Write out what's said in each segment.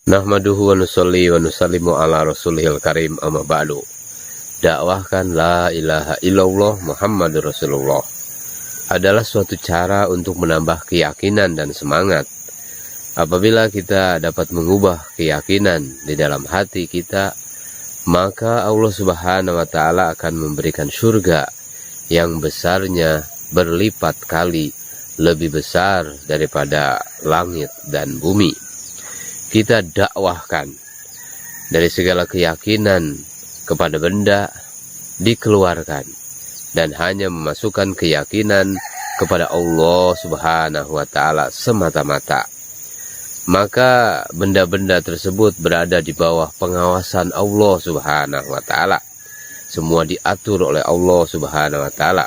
Nahmaduhu wa nusalli wa nusallimu ala rasulihil karim amma ba'du. Dakwahkan la ilaha illallah Muhammadur Rasulullah adalah suatu cara untuk menambah keyakinan dan semangat. Apabila kita dapat mengubah keyakinan di dalam hati kita, maka Allah Subhanahu wa Ta'ala akan memberikan surga yang besarnya berlipat kali lebih besar daripada langit dan bumi. Kita dakwahkan dari segala keyakinan kepada benda, dikeluarkan dan hanya memasukkan keyakinan kepada Allah Subhanahu wa Ta'ala semata-mata. Maka benda-benda tersebut berada di bawah pengawasan Allah Subhanahu wa Ta'ala. Semua diatur oleh Allah Subhanahu wa Ta'ala.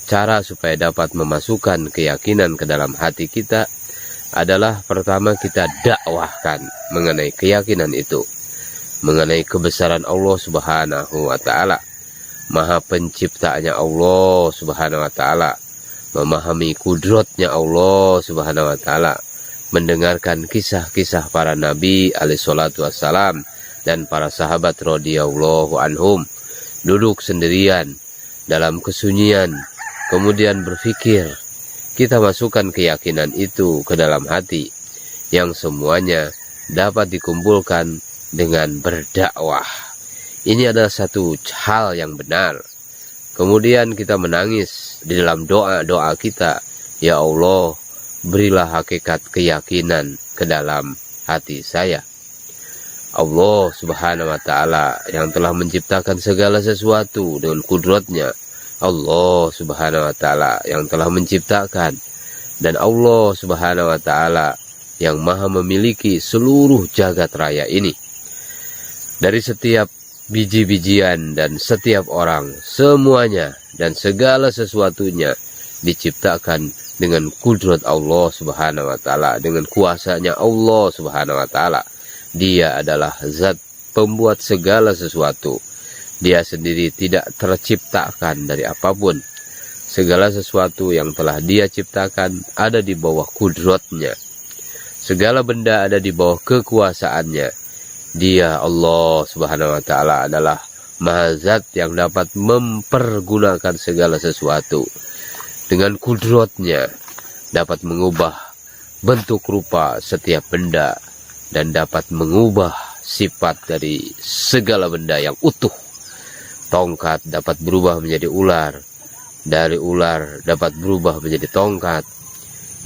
Cara supaya dapat memasukkan keyakinan ke dalam hati kita adalah pertama kita dakwahkan mengenai keyakinan itu, mengenai kebesaran Allah Subhanahu wa Ta'ala, Maha Penciptanya Allah Subhanahu wa Ta'ala, memahami kudratnya Allah Subhanahu wa Ta'ala, mendengarkan kisah-kisah para nabi alaihi salatu wassalam dan para sahabat radhiyallahu anhum, duduk sendirian dalam kesunyian, kemudian berpikir. Kita masukkan keyakinan itu ke dalam hati, yang semuanya dapat dikumpulkan dengan berdakwah. Ini adalah satu hal yang benar. Kemudian kita menangis di dalam doa-doa kita, ya Allah, berilah hakikat keyakinan ke dalam hati saya. Allah Subhanahu wa Ta'ala yang telah menciptakan segala sesuatu dengan kudratnya, Allah Subhanahu wa Ta'ala yang telah menciptakan, dan Allah Subhanahu wa Ta'ala yang maha memiliki seluruh jagat raya ini. Dari setiap biji-bijian dan setiap orang, semuanya dan segala sesuatunya diciptakan dengan kudrat Allah Subhanahu wa Ta'ala, dengan kuasanya Allah Subhanahu wa Ta'ala. Dia adalah zat pembuat segala sesuatu. Dia sendiri tidak terciptakan dari apapun. Segala sesuatu yang telah dia ciptakan ada di bawah kudratnya. Segala benda ada di bawah kekuasaannya. Dia Allah Subhanahu wa Ta'ala adalah Mahazat yang dapat mempergunakan segala sesuatu. Dengan kudratnya dapat mengubah bentuk rupa setiap benda dan dapat mengubah sifat dari segala benda yang utuh. Tongkat dapat berubah menjadi ular, dari ular dapat berubah menjadi tongkat.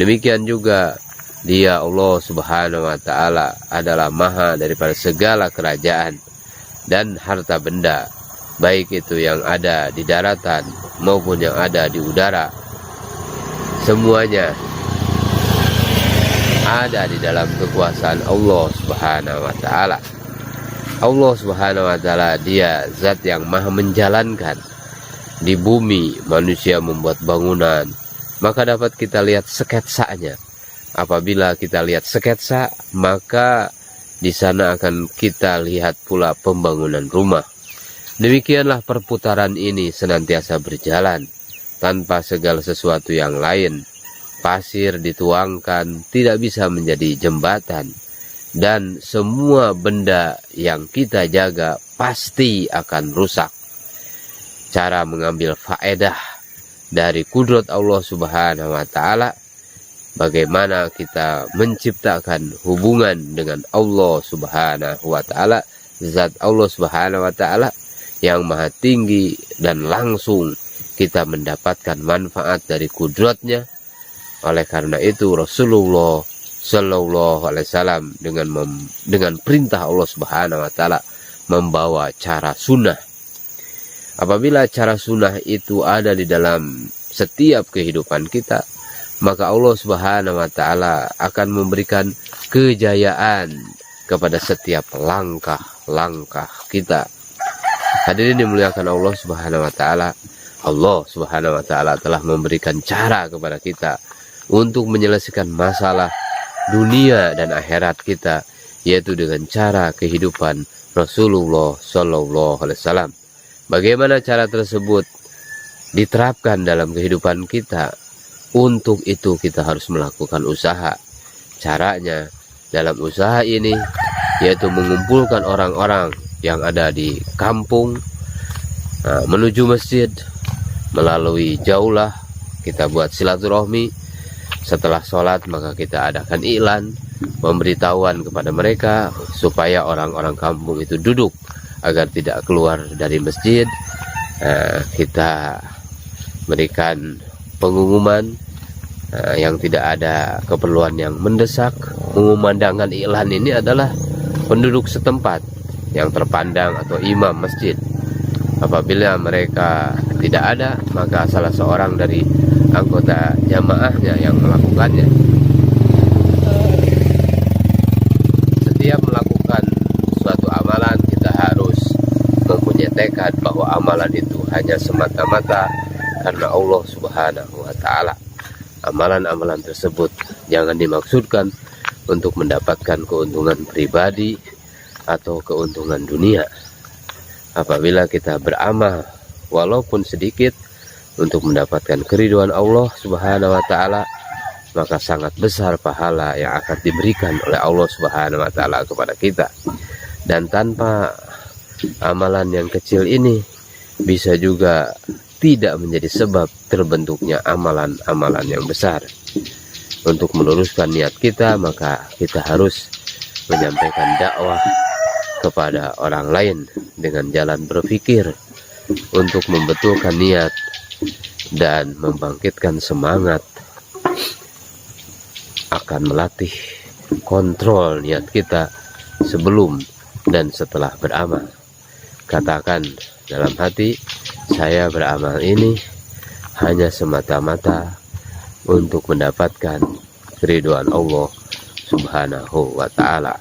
Demikian juga Dia Allah Subhanahu wa Ta'ala adalah maha daripada segala kerajaan dan harta benda, baik itu yang ada di daratan maupun yang ada di udara. Semuanya ada di dalam kekuasaan Allah Subhanahu wa Ta'ala. Allah Subhanahu wa Ta'ala dia zat yang maha menjalankan. Di bumi manusia membuat bangunan, maka dapat kita lihat sketsanya. Apabila kita lihat sketsa, maka di sana akan kita lihat pula pembangunan rumah. Demikianlah perputaran ini senantiasa berjalan tanpa segala sesuatu yang lain. Pasir dituangkan tidak bisa menjadi jembatan. Dan semua benda yang kita jaga pasti akan rusak. Cara mengambil faedah dari kudrat Allah Subhanahu wa Ta'ala, bagaimana kita menciptakan hubungan dengan Allah Subhanahu wa Ta'ala, zat Allah Subhanahu wa Ta'ala yang maha tinggi, dan langsung kita mendapatkan manfaat dari kudratnya. Oleh karena itu Rasulullah Sallallahu Alaihi Wasallam dengan perintah Allah Subhanahu wa Ta'ala membawa cara sunnah. Apabila cara sunnah itu ada di dalam setiap kehidupan kita, maka Allah Subhanahu wa Ta'ala akan memberikan kejayaan kepada setiap langkah-langkah kita. Hadirin dimuliakan Allah Subhanahu wa Ta'ala. Allah Subhanahu wa Ta'ala telah memberikan cara kepada kita untuk menyelesaikan masalah dunia dan akhirat kita, yaitu dengan cara kehidupan Rasulullah Sallallahu Alaihi Wasallam. Bagaimana cara tersebut diterapkan dalam kehidupan kita? Untuk itu kita harus melakukan usaha. Caranya dalam usaha ini yaitu mengumpulkan orang-orang yang ada di kampung menuju masjid. Melalui jaulah kita buat silaturahmi. Setelah sholat maka kita adakan iklan, pemberitahuan kepada mereka supaya orang-orang kampung itu duduk agar tidak keluar dari masjid. Kita berikan pengumuman yang tidak ada keperluan yang mendesak. Mengumandangkan iklan ini adalah penduduk setempat yang terpandang atau imam masjid. Apabila mereka tidak ada, maka salah seorang dari anggota jamaahnya yang melakukannya. Setiap melakukan suatu amalan, kita harus mempunyai tekad bahwa amalan itu hanya semata-mata karena Allah Subhanahu wa Ta'ala. Amalan-amalan tersebut jangan dimaksudkan untuk mendapatkan keuntungan pribadi atau keuntungan dunia. Apabila kita beramal walaupun sedikit untuk mendapatkan keridhaan Allah Subhanahu wa Ta'ala, maka sangat besar pahala yang akan diberikan oleh Allah Subhanahu wa Ta'ala kepada kita. Dan tanpa amalan yang kecil ini bisa juga tidak menjadi sebab terbentuknya amalan-amalan yang besar. Untuk meluruskan niat kita, maka kita harus menyampaikan dakwah kepada orang lain dengan jalan berpikir untuk membetulkan niat dan membangkitkan semangat, akan melatih kontrol niat kita sebelum dan setelah beramal. Katakan dalam hati, saya beramal ini hanya semata-mata untuk mendapatkan keridhaan Allah Subhanahu wa Ta'ala.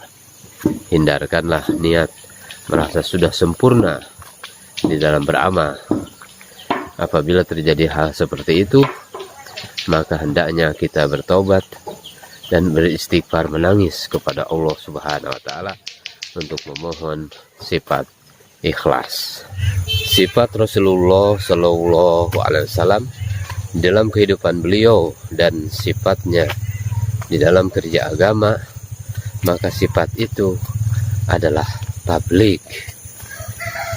Hindarkanlah niat merasa sudah sempurna di dalam beramal. Apabila terjadi hal seperti itu, maka hendaknya kita bertobat dan beristighfar, menangis kepada Allah Subhanahu wa Ta'ala untuk memohon sifat ikhlas. Sifat Rasulullah Shallallahu Alaihi Wasallam dalam kehidupan beliau dan sifatnya di dalam kerja agama, maka sifat itu adalah tabligh.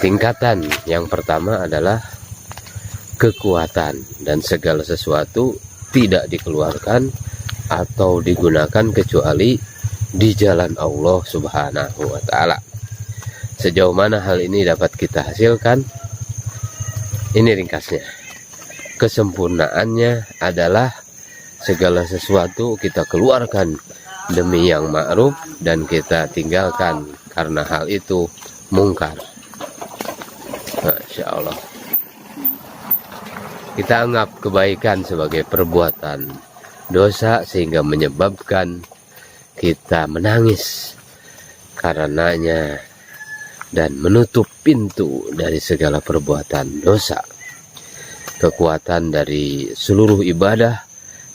Tingkatan yang pertama adalah kekuatan, dan segala sesuatu tidak dikeluarkan atau digunakan kecuali di jalan Allah Subhanahu wa Ta'ala. Sejauh mana hal ini dapat kita hasilkan? Ini ringkasnya. Kesempurnaannya adalah segala sesuatu kita keluarkan demi yang ma'ruf dan kita tinggalkan karena hal itu mungkar. Masya Allah. Kita anggap kebaikan sebagai perbuatan dosa sehingga menyebabkan kita menangis karenanya dan menutup pintu dari segala perbuatan dosa. Kekuatan dari seluruh ibadah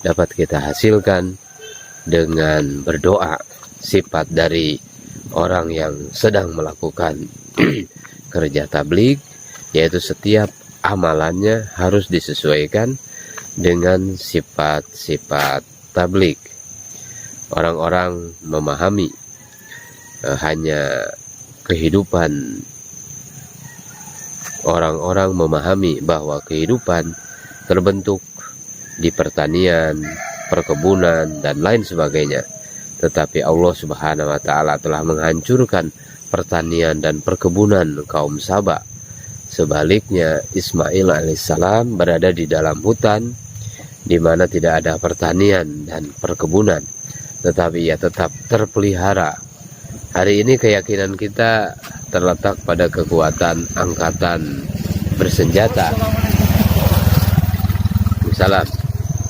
dapat kita hasilkan dengan berdoa. Sifat dari orang yang sedang melakukan kerja tabligh, yaitu setiap amalannya harus disesuaikan dengan sifat-sifat tabligh. Orang-orang memahami hanya kehidupan, orang-orang memahami bahwa kehidupan terbentuk di pertanian, perkebunan, dan lain sebagainya. Tetapi Allah Subhanahu wa Ta'ala telah menghancurkan pertanian dan perkebunan kaum Saba. Sebaliknya, Ismail alaihissalam berada di dalam hutan di mana tidak ada pertanian dan perkebunan, tetapi ia tetap terpelihara. Hari ini keyakinan kita terletak pada kekuatan angkatan bersenjata. Salam.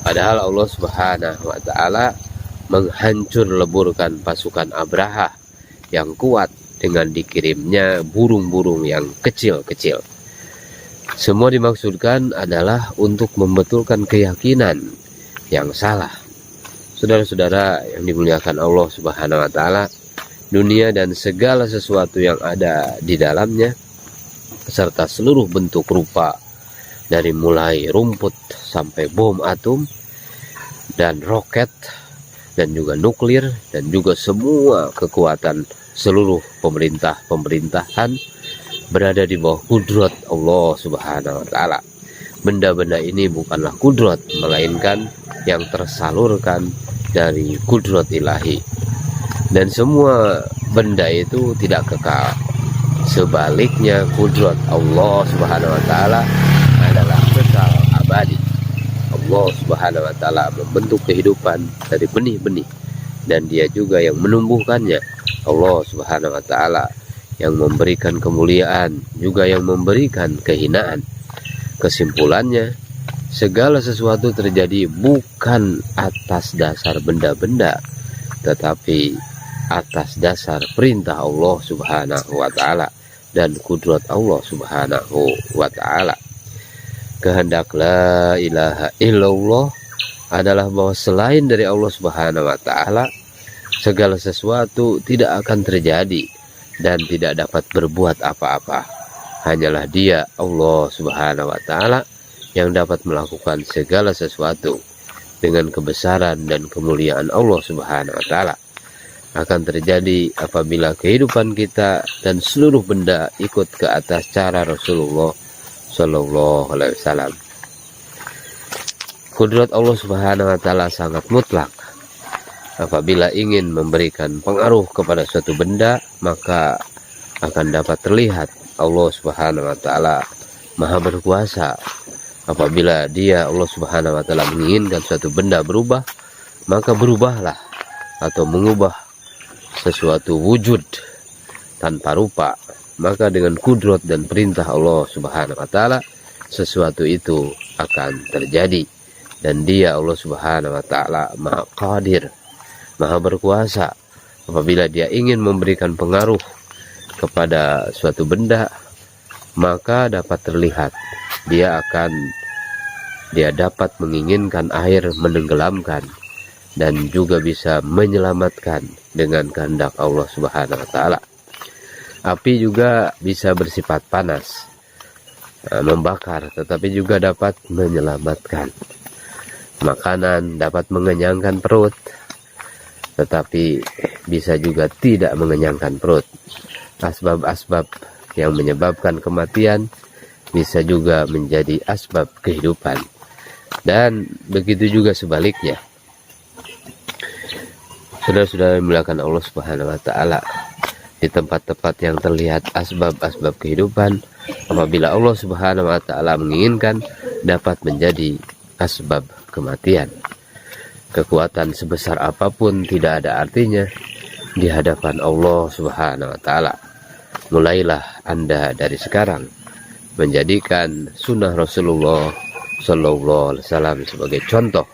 Padahal Allah Subhanahu wa Ta'ala menghancur leburkan pasukan Abraha yang kuat dengan dikirimnya burung-burung yang kecil-kecil. Semua dimaksudkan adalah untuk membetulkan keyakinan yang salah. Saudara-saudara yang dimuliakan Allah Subhanahu wa Ta'ala, dunia dan segala sesuatu yang ada di dalamnya serta seluruh bentuk rupa, dari mulai rumput sampai bom atom dan roket dan juga nuklir dan juga semua kekuatan seluruh pemerintahan berada di bawah kudrat Allah Subhanahu wa Ta'ala. Benda-benda ini bukanlah kudrat, melainkan yang tersalurkan dari kudrat ilahi. Dan semua benda itu tidak kekal. Sebaliknya, kudrat Allah Subhanahu wa Ta'ala adalah kekal abadi. Allah Subhanahu wa Ta'ala membentuk kehidupan dari benih-benih, dan Dia juga yang menumbuhkannya. Allah Subhanahu wa Ta'ala yang memberikan kemuliaan, juga yang memberikan kehinaan. Kesimpulannya, segala sesuatu terjadi bukan atas dasar benda-benda, tetapi atas dasar perintah Allah Subhanahu wa Ta'ala dan kudrat Allah Subhanahu wa Ta'ala. Kehendak la ilaha illallah adalah bahwa selain dari Allah Subhanahu wa Ta'ala, segala sesuatu tidak akan terjadi dan tidak dapat berbuat apa-apa. Hanyalah Dia, Allah Subhanahu wa Ta'ala, yang dapat melakukan segala sesuatu. Dengan kebesaran dan kemuliaan Allah Subhanahu wa Ta'ala akan terjadi apabila kehidupan kita dan seluruh benda ikut ke atas cara Rasulullah Shallallahu Alaihi Wasallam. Kudrat Allah Subhanahu wa Ta'ala sangat mutlak. Apabila ingin memberikan pengaruh kepada suatu benda, maka akan dapat terlihat Allah Subhanahu wa Ta'ala Maha berkuasa. Apabila Dia, Allah Subhanahu wa Ta'ala, menginginkan suatu benda berubah, maka berubahlah atau mengubah sesuatu wujud tanpa rupa. Maka dengan kudrat dan perintah Allah Subhanahu wa Ta'ala, sesuatu itu akan terjadi. Dan Dia, Allah Subhanahu wa Ta'ala, Maha Qadir, Maha berkuasa. Apabila Dia ingin memberikan pengaruh kepada suatu benda, maka dapat terlihat dia dapat menginginkan air menenggelamkan dan juga bisa menyelamatkan dengan kehendak Allah Subhanahu wa Ta'ala. Api juga bisa bersifat panas, membakar, tetapi juga dapat menyelamatkan. Makanan dapat mengenyangkan perut, tetapi bisa juga tidak mengenyangkan perut. Asbab-asbab yang menyebabkan kematian bisa juga menjadi asbab kehidupan, dan begitu juga sebaliknya. Saudara-saudara dimuliakan Allah Subhanahu wa Ta'ala, di tempat-tempat yang terlihat asbab-asbab kehidupan, apabila Allah Subhanahu wa Ta'ala menginginkan, dapat menjadi asbab kematian. Kekuatan sebesar apapun tidak ada artinya di hadapan Allah Subhanahu wa Ta'ala. Mulailah Anda dari sekarang menjadikan sunnah Rasulullah Sallallahu Alaihi Wasallam sebagai contoh.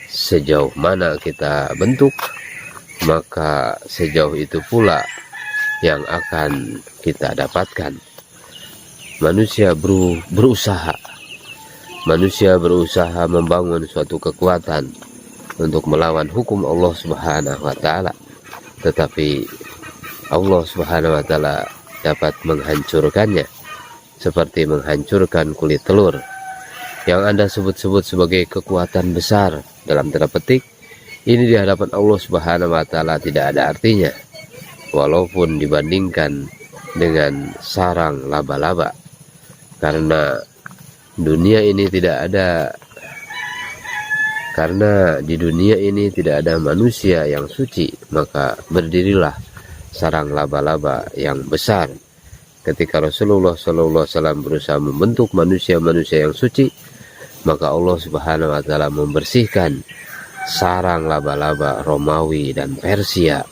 Sejauh mana kita bentuk, maka sejauh itu pula yang akan kita dapatkan. Manusia berusaha membangun suatu kekuatan untuk melawan hukum Allah Subhanahu wa Ta'ala, tetapi Allah Subhanahu wa Ta'ala dapat menghancurkannya seperti menghancurkan kulit telur. Yang Anda sebut-sebut sebagai kekuatan besar dalam tanda petik, ini di hadapan Allah Subhanahu wa Ta'ala tidak ada artinya, walaupun dibandingkan dengan sarang laba-laba. Karena dunia ini karena di dunia ini tidak ada manusia yang suci, maka berdirilah sarang laba-laba yang besar. Ketika Rasulullah SAW berusaha membentuk manusia-manusia yang suci, maka Allah Subhanahu wa Ta'ala membersihkan sarang laba-laba Romawi dan Persia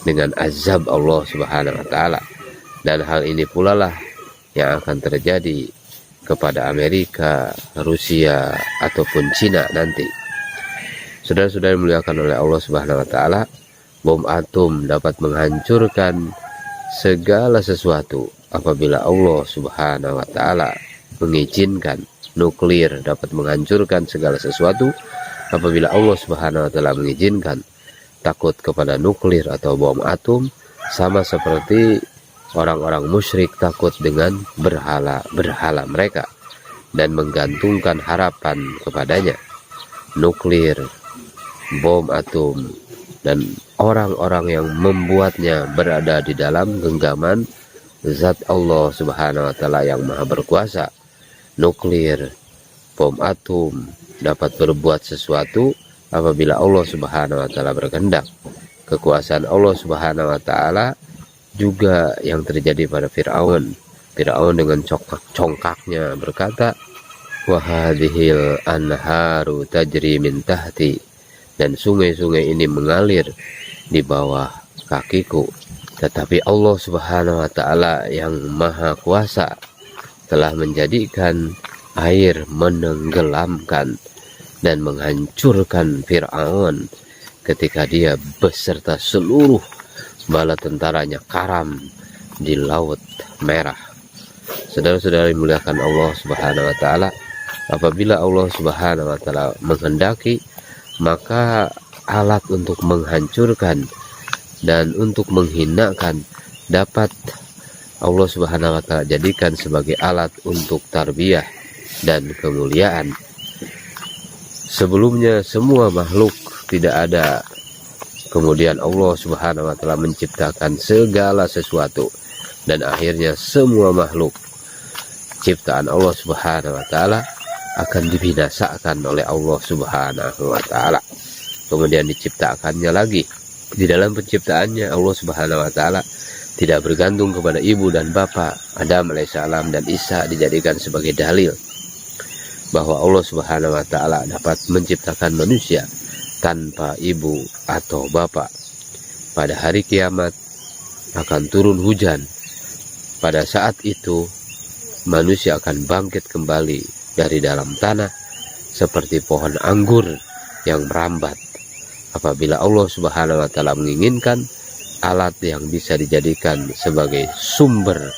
dengan azab Allah Subhanahu wa Ta'ala. Dan hal ini pula lah yang akan terjadi kepada Amerika, Rusia, ataupun Cina nanti. Saudara-saudara dimuliakan oleh Allah Subhanahu wa Ta'ala, bom atom dapat menghancurkan segala sesuatu apabila Allah Subhanahu wa Ta'ala mengizinkan. Nuklir dapat menghancurkan segala sesuatu apabila Allah Subhanahu wa Ta'ala mengizinkan. Takut kepada nuklir atau bom atom sama seperti orang-orang musyrik takut dengan berhala mereka dan menggantungkan harapan kepadanya. Nuklir, bom atom, dan orang-orang yang membuatnya berada di dalam genggaman zat Allah Subhanahu wa Ta'ala yang maha berkuasa. Nuklir, bom atom dapat berbuat sesuatu apabila Allah Subhanahu wa Ta'ala berkehendak. Kekuasaan Allah Subhanahu wa Ta'ala juga yang terjadi pada Fir'aun. Fir'aun dengan congkaknya berkata, wa hadhil anharu tajri min tahti, dan sungai-sungai ini mengalir di bawah kakiku. Tetapi Allah Subhanahu wa Ta'ala yang maha kuasa telah menjadikan air menenggelamkan dan menghancurkan Fir'aun ketika dia beserta seluruh bala tentaranya karam di Laut Merah. Saudara-saudara dimuliakan Allah Subhanahu wa Ta'ala, apabila Allah Subhanahu wa Ta'ala menghendaki, maka alat untuk menghancurkan dan untuk menghinakan dapat Allah Subhanahu wa Ta'ala jadikan sebagai alat untuk tarbiyah dan kemuliaan. Sebelumnya semua makhluk tidak ada, kemudian Allah Subhanahu wa Ta'ala menciptakan segala sesuatu, dan akhirnya semua makhluk ciptaan Allah Subhanahu wa Ta'ala akan dibinasakan oleh Allah Subhanahu wa Ta'ala. Kemudian diciptakannya lagi. Di dalam penciptaannya Allah Subhanahu wa Ta'ala tidak bergantung kepada ibu dan bapak. Adam alaihissalam dan Isa dijadikan sebagai dalil bahwa Allah Subhanahu wa Ta'ala dapat menciptakan manusia tanpa ibu atau bapak. Pada hari kiamat akan turun hujan. Pada saat itu manusia akan bangkit kembali dari dalam tanah seperti pohon anggur yang merambat. Apabila Allah Subhanahu wa Ta'ala menginginkan, alat yang bisa dijadikan sebagai sumber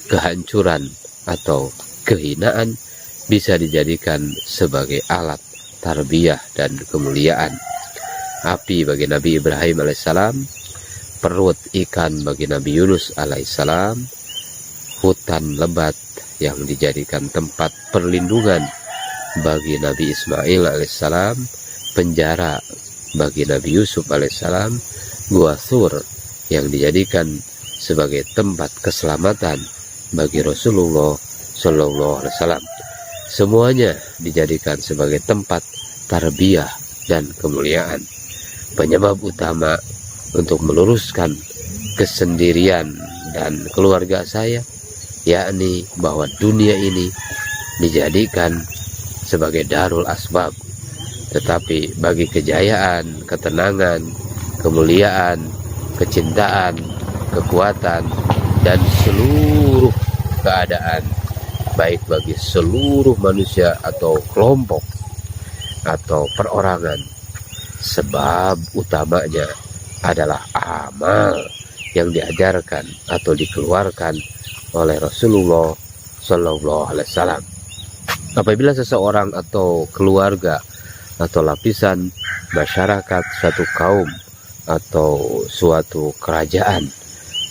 kehancuran atau kehinaan bisa dijadikan sebagai alat tarbiyah dan kemuliaan. Api bagi Nabi Ibrahim alaihissalam, perut ikan bagi Nabi Yunus alaihissalam, hutan lebat yang dijadikan tempat perlindungan bagi Nabi Ismail alaihissalam, penjara bagi Nabi Yusuf alaihissalam, gua Thur yang dijadikan sebagai tempat keselamatan bagi Rasulullah Shallallahu Alaihi Wasallam. Semuanya dijadikan sebagai tempat tarbiyah dan kemuliaan. Penyebab utama untuk meluruskan kesendirian dan keluarga saya, yakni bahwa dunia ini dijadikan sebagai darul asbab, tetapi bagi kejayaan, ketenangan, kemuliaan, kecintaan, kekuatan, dan seluruh keadaan, baik bagi seluruh manusia atau kelompok atau perorangan, sebab utamanya adalah amal yang diajarkan atau dikeluarkan oleh Rasulullah Shallallahu Alaihi Wasallam. Apabila seseorang atau keluarga atau lapisan masyarakat suatu kaum atau suatu kerajaan,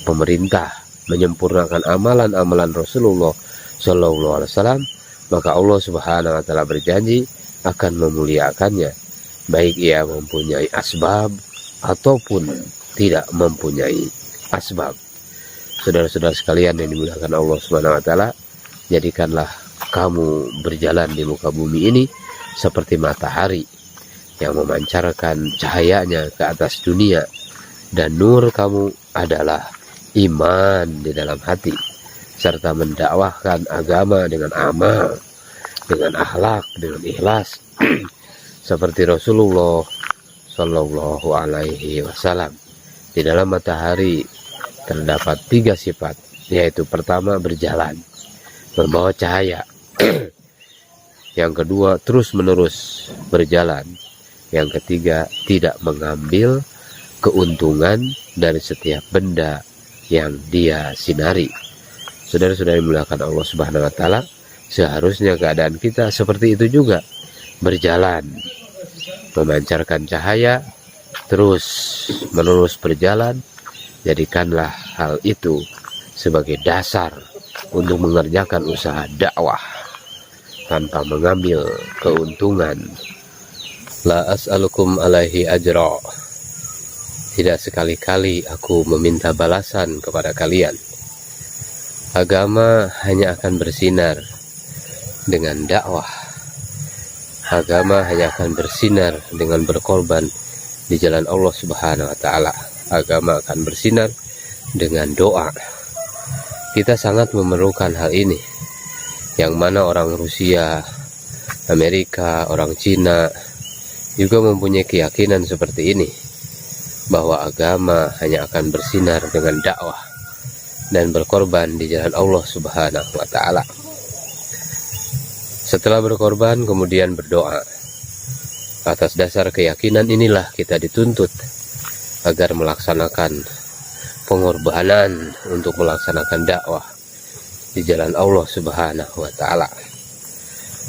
pemerintah menyempurnakan amalan-amalan Rasulullah Shallallahu Alaihi Wasallam, maka Allah Subhanahu wa Ta'ala berjanji akan memuliakannya, baik ia mempunyai asbab ataupun tidak mempunyai asbab. Saudara-saudara sekalian yang dimuliakan Allah Subhanahu wa Ta'ala, jadikanlah kamu berjalan di muka bumi ini seperti matahari yang memancarkan cahayanya ke atas dunia, dan nur kamu adalah iman di dalam hati, serta mendakwahkan agama dengan amal, dengan akhlak, dengan ikhlas seperti Rasulullah Shallallahu Alaihi Wasallam. Di dalam matahari terdapat 3 sifat, yaitu pertama berjalan, membawa cahaya. Yang kedua terus-menerus berjalan. Yang ketiga tidak mengambil keuntungan dari setiap benda yang dia sinari. Saudara-saudara yang dimuliakan Allah Subhanahu wa Ta'ala, seharusnya keadaan kita seperti itu juga, berjalan, memancarkan cahaya, terus menerus berjalan. Jadikanlah hal itu sebagai dasar untuk mengerjakan usaha dakwah tanpa mengambil keuntungan. La as'alukum alaihi ajra Tidak sekali-kali aku meminta balasan kepada kalian. Agama hanya akan bersinar dengan dakwah. Agama hanya akan bersinar dengan berkorban di jalan Allah Subhanahu wa Ta'ala. Agama akan bersinar dengan doa. Kita sangat memerlukan hal ini, yang mana orang Rusia, Amerika, orang Cina juga mempunyai keyakinan seperti ini, bahwa agama hanya akan bersinar dengan dakwah dan berkorban di jalan Allah Subhanahu wa Ta'ala. Setelah berkorban kemudian berdoa. Atas dasar keyakinan inilah kita dituntut agar melaksanakan pengorbanan untuk melaksanakan dakwah di jalan Allah Subhanahu wa Ta'ala.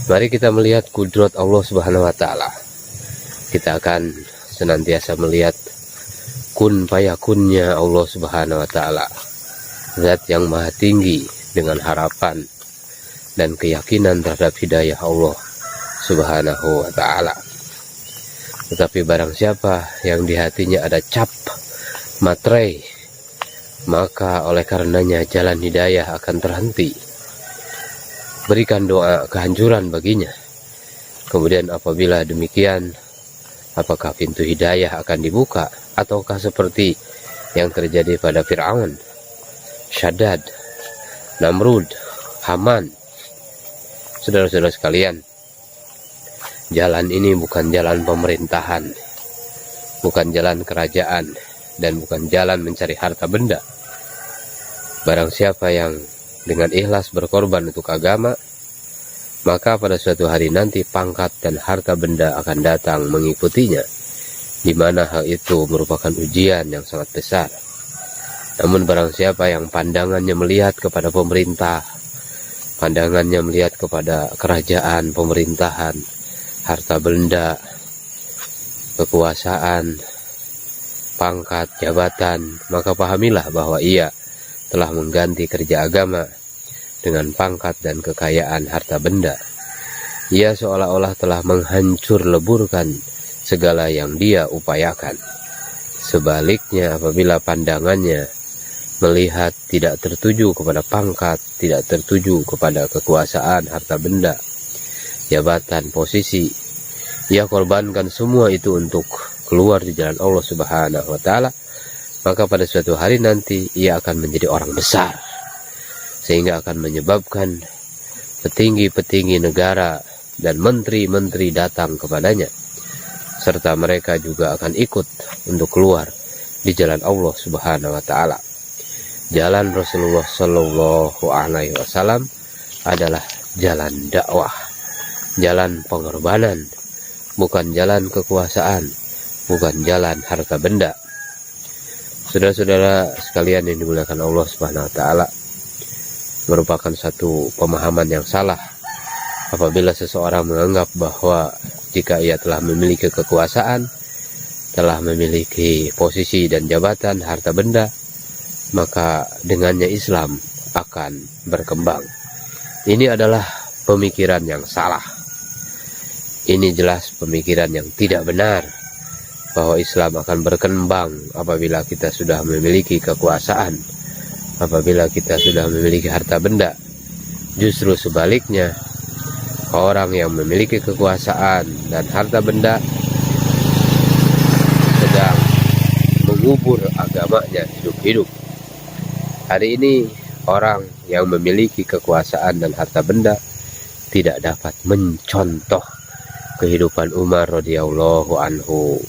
Mari kita melihat kudrat Allah Subhanahu wa Ta'ala. Kita akan senantiasa melihat kun fayakunnya Allah Subhanahu wa Ta'ala, zat yang maha tinggi, dengan harapan dan keyakinan terhadap hidayah Allah Subhanahu wa Ta'ala. Tetapi barang siapa yang di hatinya ada cap materai, maka oleh karenanya jalan hidayah akan terhenti. Berikan doa kehancuran baginya. Kemudian apabila demikian, apakah pintu hidayah akan dibuka, ataukah seperti yang terjadi pada Fir'aun, Shaddad, Namrud, Haman? Saudara-saudara sekalian, jalan ini bukan jalan pemerintahan, bukan jalan kerajaan, dan bukan jalan mencari harta benda. Barang siapa yang dengan ikhlas berkorban untuk agama, maka pada suatu hari nanti pangkat dan harta benda akan datang mengikutinya, di mana hal itu merupakan ujian yang sangat besar. Namun barang siapa yang pandangannya melihat kepada pemerintah, pandangannya melihat kepada kerajaan, pemerintahan, harta benda, kekuasaan, pangkat, jabatan, maka pahamilah bahwa ia telah mengganti kerja agama dengan pangkat dan kekayaan harta benda. Ia seolah-olah telah menghancur leburkan segala yang dia upayakan. Sebaliknya, apabila pandangannya melihat tidak tertuju kepada pangkat, tidak tertuju kepada kekuasaan, harta benda, jabatan, posisi, ia korbankan semua itu untuk keluar di jalan Allah Subhanahu wa Ta'ala, maka pada suatu hari nanti ia akan menjadi orang besar, sehingga akan menyebabkan petinggi-petinggi negara dan menteri-menteri datang kepadanya, serta mereka juga akan ikut untuk keluar di jalan Allah Subhanahu wa Ta'ala. Jalan Rasulullah Shallallahu Alaihi Wasallam adalah jalan dakwah, jalan pengorbanan, bukan jalan kekuasaan, bukan jalan harta benda. Saudara-saudara sekalian yang dimuliakan Allah Subhanahu wa Ta'ala, merupakan satu pemahaman yang salah apabila seseorang menganggap bahwa jika ia telah memiliki kekuasaan, telah memiliki posisi dan jabatan, harta benda, maka dengannya Islam akan berkembang. Ini adalah pemikiran yang salah. Ini jelas pemikiran yang tidak benar, bahwa Islam akan berkembang apabila kita sudah memiliki kekuasaan, apabila kita sudah memiliki harta benda. Justru sebaliknya, orang yang memiliki kekuasaan dan harta benda sedang mengubur agamanya hidup-hidup. Hari ini orang yang memiliki kekuasaan dan harta benda tidak dapat mencontoh kehidupan Umar radhiyallahu anhu,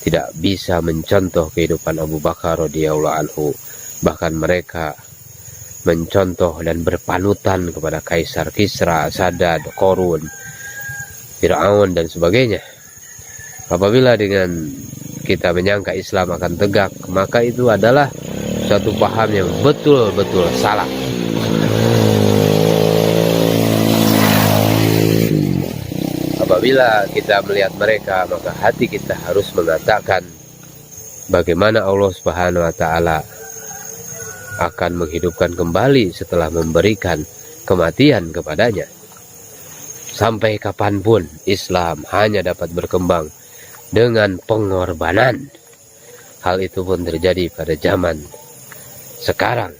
tidak bisa mencontoh kehidupan Abu Bakar radhiyallahu anhu. Bahkan mereka mencontoh dan berpanutan kepada Kaisar Kisra, Saddad, Qarun, Fir'aun dan sebagainya. Apabila dengan kita menyangka Islam akan tegak, maka itu adalah suatu paham yang betul-betul salah. Apabila kita melihat mereka, maka hati kita harus mengatakan bagaimana Allah Subhanahu wa Ta'ala akan menghidupkan kembali setelah memberikan kematian kepadanya. Sampai kapanpun Islam hanya dapat berkembang dengan pengorbanan. Hal itu pun terjadi pada zaman sekarang,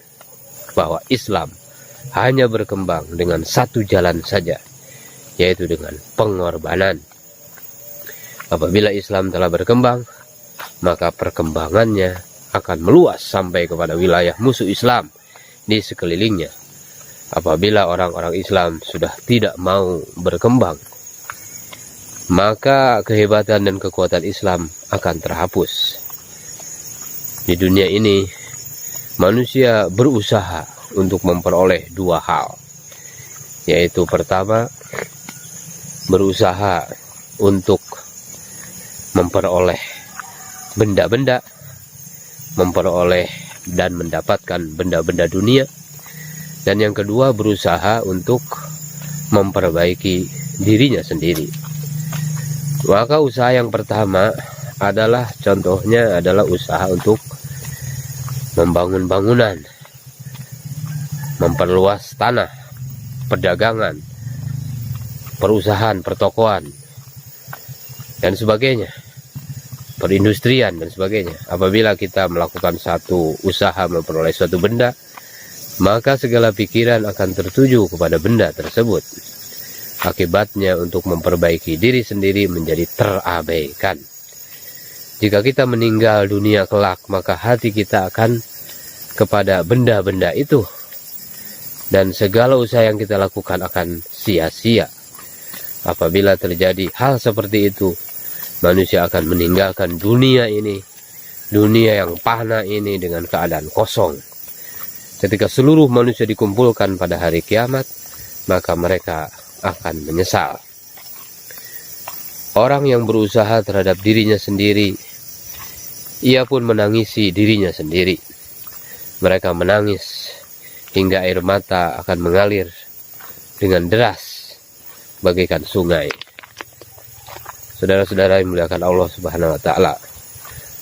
bahwa Islam hanya berkembang dengan satu jalan saja, yaitu dengan pengorbanan. Apabila Islam telah berkembang, maka perkembangannya akan meluas sampai kepada wilayah musuh Islam di sekelilingnya. Apabila orang-orang Islam sudah tidak mau berkembang, maka kehebatan dan kekuatan Islam akan terhapus. Di dunia ini, manusia berusaha untuk memperoleh dua hal, yaitu pertama, berusaha untuk memperoleh benda-benda, memperoleh dan mendapatkan benda-benda dunia. Dan yang kedua, berusaha untuk memperbaiki dirinya sendiri. Maka usaha yang pertama adalah, contohnya adalah usaha untuk membangun bangunan, memperluas tanah, perdagangan, perusahaan, pertokoan, dan sebagainya, perindustrian dan sebagainya. Apabila kita melakukan satu usaha memperoleh suatu benda, maka segala pikiran akan tertuju kepada benda tersebut. Akibatnya untuk memperbaiki diri sendiri menjadi terabaikan. Jika kita meninggal dunia kelak, maka hati kita akan kepada benda-benda itu, dan segala usaha yang kita lakukan akan sia-sia. Apabila terjadi hal seperti itu, manusia akan meninggalkan dunia ini, dunia yang fana ini, dengan keadaan kosong. Ketika seluruh manusia dikumpulkan pada hari kiamat, maka mereka akan menyesal. Orang yang berusaha terhadap dirinya sendiri, ia pun menangisi dirinya sendiri. Mereka menangis hingga air mata akan mengalir dengan deras bagaikan sungai. Saudara-saudara yang dimuliakan Allah Subhanahu wa Ta'ala,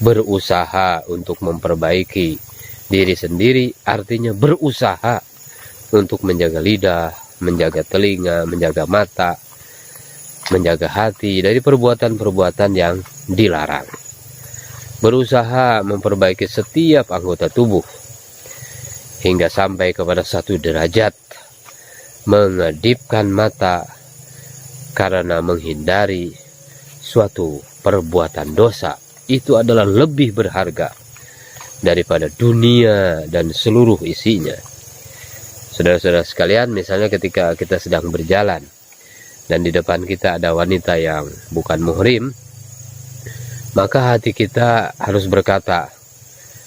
berusaha untuk memperbaiki diri sendiri artinya berusaha untuk menjaga lidah, menjaga telinga, menjaga mata, menjaga hati dari perbuatan-perbuatan yang dilarang. Berusaha memperbaiki setiap anggota tubuh hingga sampai kepada satu derajat mengedipkan mata karena menghindari suatu perbuatan dosa. Itu adalah lebih berharga daripada dunia dan seluruh isinya. Saudara-saudara sekalian, misalnya ketika kita sedang berjalan dan di depan kita ada wanita yang bukan muhrim, maka hati kita harus berkata,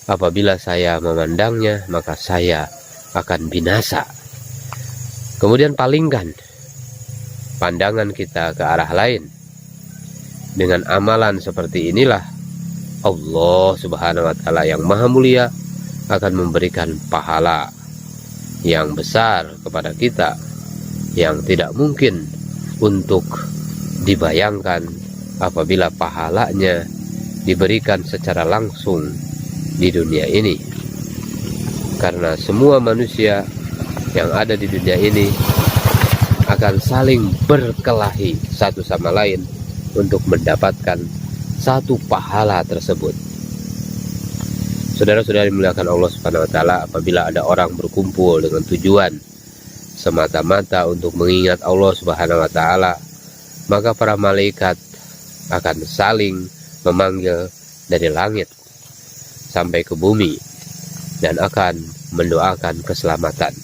apabila saya memandangnya, maka saya akan binasa. Kemudian palingkan pandangan kita ke arah lain. Dengan amalan seperti inilah Allah Subhanahu wa Ta'ala yang Maha Mulia akan memberikan pahala yang besar kepada kita, yang tidak mungkin untuk dibayangkan apabila pahalanya diberikan secara langsung di dunia ini. Karena semua manusia yang ada di dunia ini akan saling berkelahi satu sama lain untuk mendapatkan satu pahala tersebut. Saudara-saudara dimuliakan Allah Subhanahu wa Ta'ala, apabila ada orang berkumpul dengan tujuan semata-mata untuk mengingat Allah Subhanahu wa Ta'ala, maka para malaikat akan saling memanggil dari langit sampai ke bumi dan akan mendoakan keselamatan.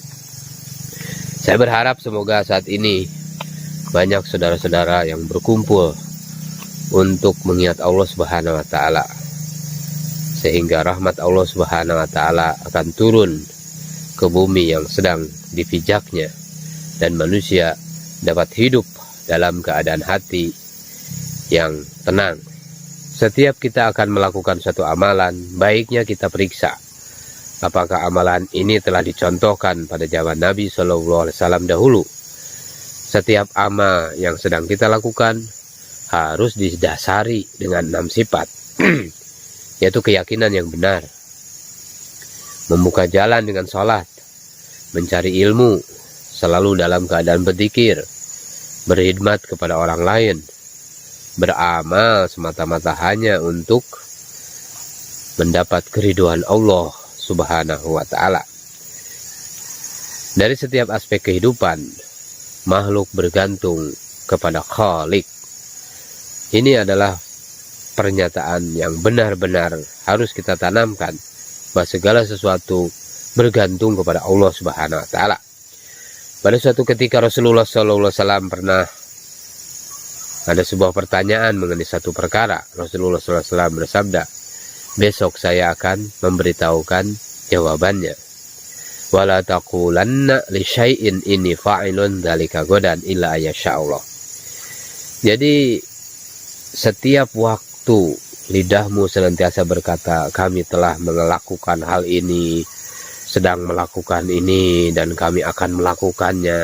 Saya berharap semoga saat ini banyak saudara-saudara yang berkumpul untuk mengingat Allah Subhanahu wa Ta'ala, sehingga rahmat Allah Subhanahu wa Ta'ala akan turun ke bumi yang sedang dipijaknya, dan manusia dapat hidup dalam keadaan hati yang tenang. Setiap kita akan melakukan suatu amalan, baiknya kita periksa apakah amalan ini telah dicontohkan pada zaman Nabi SAW dahulu. Setiap amal yang sedang kita lakukan harus didasari dengan 6 sifat, yaitu keyakinan yang benar, membuka jalan dengan sholat, mencari ilmu, selalu dalam keadaan berzikir, berkhidmat kepada orang lain, beramal semata-mata hanya untuk mendapat keriduan Allah Subhanahu wa ta'ala. Dari setiap aspek kehidupan, makhluk bergantung kepada Khalik. Ini adalah pernyataan yang benar-benar harus kita tanamkan, bahwa segala sesuatu bergantung kepada Allah Subhanahu wa ta'ala. Pada suatu ketika Rasulullah SAW pernah ada sebuah pertanyaan mengenai satu perkara. Rasulullah SAW bersabda, besok saya akan memberitahukan jawabannya. Wala taqulanna li syai'in inni fa'ilun dzalika ghadan illa ayyasha'allah. Jadi setiap waktu lidahmu senantiasa berkata, kami telah melakukan hal ini, sedang melakukan ini, dan kami akan melakukannya.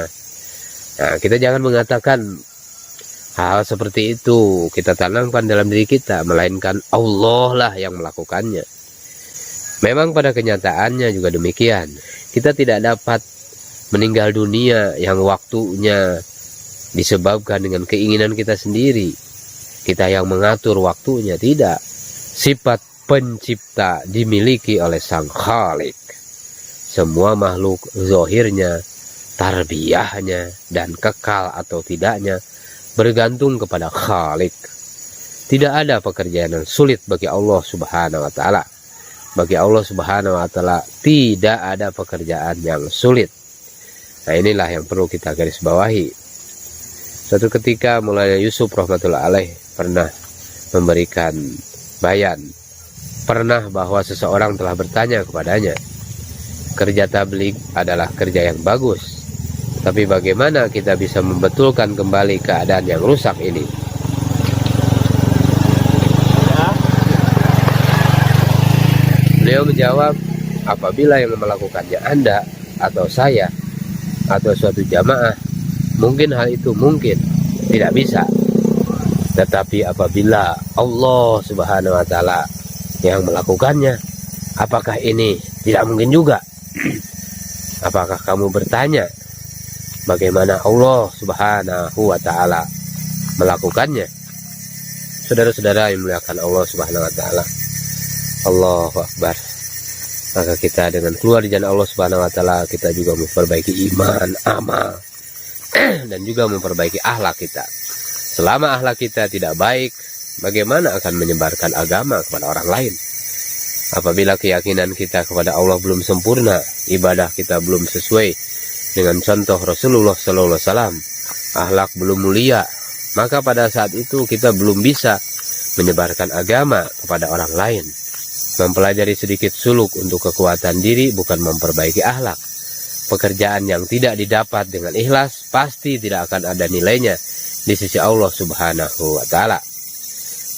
Nah, kita jangan mengatakan hal seperti itu kita tanamkan dalam diri kita, melainkan Allah lah yang melakukannya. Memang pada kenyataannya juga demikian. Kita tidak dapat meninggal dunia yang waktunya disebabkan dengan keinginan kita sendiri. Kita yang mengatur waktunya, tidak. Sifat pencipta dimiliki oleh Sang Khalik. Semua makhluk zahirnya, tarbiyahnya, dan kekal atau tidaknya bergantung kepada Khalik. Tidak ada pekerjaan yang sulit bagi Allah Subhanahu wa ta'ala. Bagi Allah Subhanahu wa ta'ala tidak ada pekerjaan yang sulit. Nah, inilah yang perlu kita garis bawahi. Suatu ketika Maulana Yusuf rahmatullah alaih pernah memberikan bayan. Pernah bahwa seseorang telah bertanya kepadanya, kerja tabligh adalah kerja yang bagus, tapi bagaimana kita bisa membetulkan kembali keadaan yang rusak ini? Beliau menjawab, apabila yang melakukannya Anda atau saya atau suatu jamaah, mungkin hal itu mungkin tidak bisa. Tetapi apabila Allah Subhanahu wa ta'ala yang melakukannya, apakah ini tidak mungkin juga? Apakah kamu bertanya bagaimana Allah Subhanahu wa ta'ala melakukannya? Saudara-saudara yang memuliakan Allah Subhanahu wa ta'ala, Allahu Akbar. Maka kita dengan keluar di jalan Allah Subhanahu wa ta'ala, kita juga memperbaiki iman, amal, dan juga memperbaiki akhlak kita. Selama akhlak kita tidak baik, bagaimana akan menyebarkan agama kepada orang lain? Apabila keyakinan kita kepada Allah belum sempurna, ibadah kita belum sesuai dengan contoh Rasulullah SAW, akhlak belum mulia, maka pada saat itu kita belum bisa menyebarkan agama kepada orang lain. Mempelajari sedikit suluk untuk kekuatan diri bukan memperbaiki akhlak. Pekerjaan yang tidak didapat dengan ikhlas pasti tidak akan ada nilainya di sisi Allah Subhanahu wa ta'ala.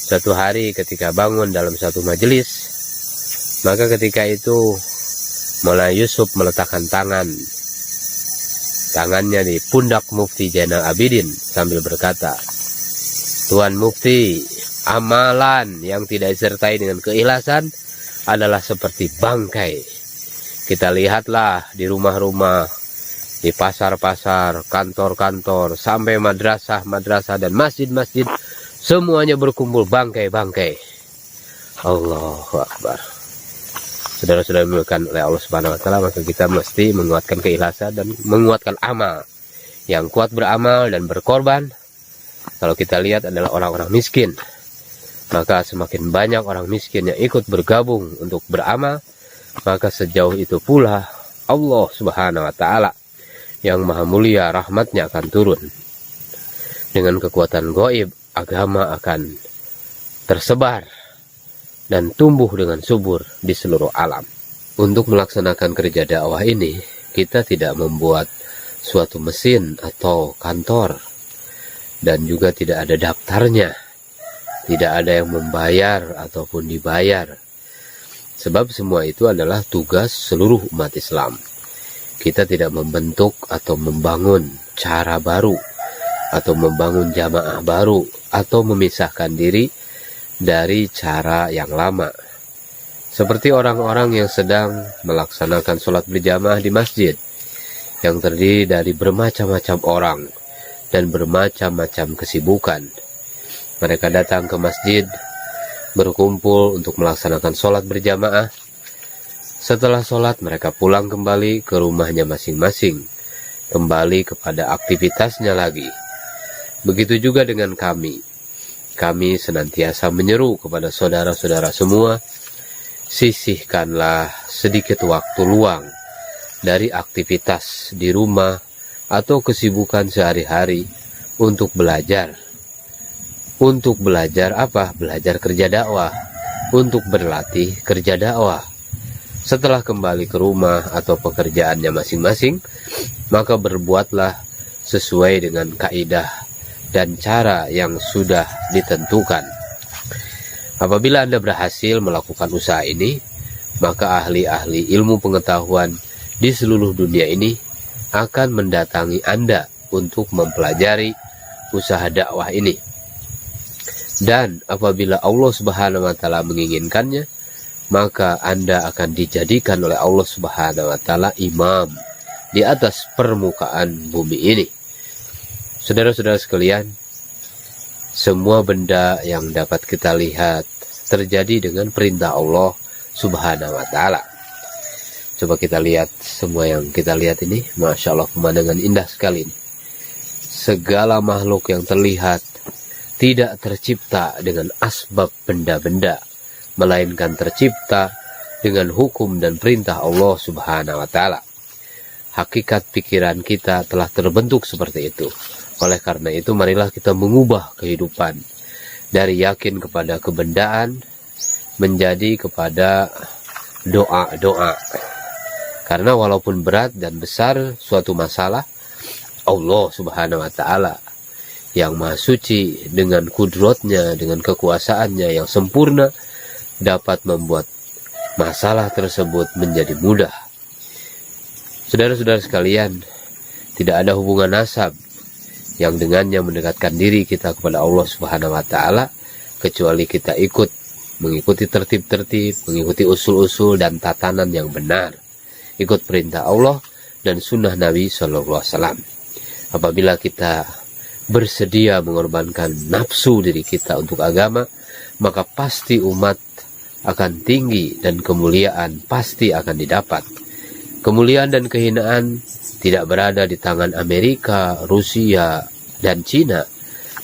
Suatu hari ketika bangun dalam satu majelis, maka ketika itu Maulana Yusuf meletakkan tangannya di pundak Mufti Zainal Abidin sambil berkata, Tuan Mufti, amalan yang tidak disertai dengan keikhlasan adalah seperti bangkai. Kita lihatlah di rumah-rumah, di pasar-pasar, kantor-kantor, sampai madrasah-madrasah dan masjid-masjid, semuanya berkumpul bangkai-bangkai. Allahu Akbar. Saudara-saudara dimuliakan oleh Allah Subhanahu wa ta'ala, maka kita mesti menguatkan keikhlasan dan menguatkan amal. Yang kuat beramal dan berkorban, kalau kita lihat adalah orang-orang miskin. Maka semakin banyak orang miskin yang ikut bergabung untuk beramal, maka sejauh itu pula Allah Subhanahu wa ta'ala yang maha mulia rahmatnya akan turun. Dengan kekuatan gaib, agama akan tersebar dan tumbuh dengan subur di seluruh alam. Untuk melaksanakan kerja dakwah ini, kita tidak membuat suatu mesin atau kantor, dan juga tidak ada daftarnya, tidak ada yang membayar ataupun dibayar, sebab semua itu adalah tugas seluruh umat Islam. Kita tidak membentuk atau membangun cara baru, atau membangun jamaah baru, atau memisahkan diri dari cara yang lama. Seperti orang-orang yang sedang melaksanakan sholat berjamaah di masjid, yang terdiri dari bermacam-macam orang dan bermacam-macam kesibukan. Mereka datang ke masjid berkumpul untuk melaksanakan sholat berjamaah. Setelah sholat, mereka pulang kembali ke rumahnya masing-masing, kembali kepada aktivitasnya lagi. Begitu juga dengan kami. Kami senantiasa menyeru kepada saudara-saudara semua, sisihkanlah sedikit waktu luang dari aktivitas di rumah atau kesibukan sehari-hari untuk belajar. Untuk belajar apa? Belajar kerja dakwah. Untuk berlatih kerja dakwah. Setelah kembali ke rumah atau pekerjaannya masing-masing, maka berbuatlah sesuai dengan kaidah dan cara yang sudah ditentukan. Apabila Anda berhasil melakukan usaha ini, maka ahli-ahli ilmu pengetahuan di seluruh dunia ini akan mendatangi Anda untuk mempelajari usaha dakwah ini. Dan apabila Allah Subhanahu wa Ta'ala menginginkannya, maka Anda akan dijadikan oleh Allah Subhanahu wa Ta'ala imam di atas permukaan bumi ini. Saudara-saudara sekalian, semua benda yang dapat kita lihat terjadi dengan perintah Allah Subhanahu wa Ta'ala. Coba kita lihat semua yang kita lihat ini, Masya Allah, pemandangan indah sekali ini. Segala makhluk yang terlihat tidak tercipta dengan asbab benda-benda, melainkan tercipta dengan hukum dan perintah Allah Subhanahu wa Ta'ala. Hakikat pikiran kita telah terbentuk seperti itu. Oleh karena itu, marilah kita mengubah kehidupan dari yakin kepada kebendaan menjadi kepada doa-doa. Karena walaupun berat dan besar suatu masalah, Allah Subhanahu wa Ta'ala yang Maha Suci dengan kudratnya, dengan kekuasaannya yang sempurna, dapat membuat masalah tersebut menjadi mudah. Saudara-saudara sekalian, tidak ada hubungan nasab yang dengannya mendekatkan diri kita kepada Allah Subhanahu wa Ta'ala, kecuali kita mengikuti tertib-tertib, mengikuti usul-usul dan tatanan yang benar, ikut perintah Allah dan sunnah Nabi SAW. Apabila kita bersedia mengorbankan nafsu diri kita untuk agama, maka pasti umat akan tinggi dan kemuliaan pasti akan didapat. Kemuliaan dan kehinaan tidak berada di tangan Amerika, Rusia, dan Cina,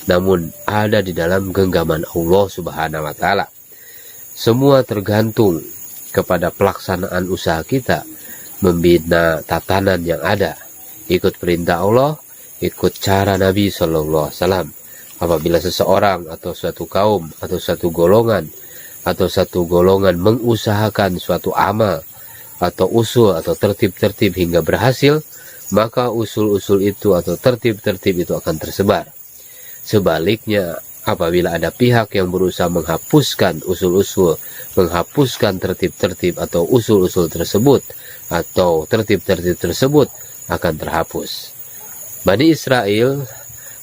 namun ada di dalam genggaman Allah Subhanahu wa Ta'ala. Semua tergantung kepada pelaksanaan usaha kita membina tatanan yang ada, ikut perintah Allah, ikut cara Nabi SAW. Apabila seseorang atau suatu kaum atau satu golongan mengusahakan suatu amal atau usul atau tertib-tertib hingga berhasil, maka usul-usul itu atau tertib-tertib itu akan tersebar. Sebaliknya, apabila ada pihak yang berusaha menghapuskan usul-usul, menghapuskan tertib-tertib atau usul-usul tersebut atau tertib-tertib tersebut akan terhapus. Bani Israel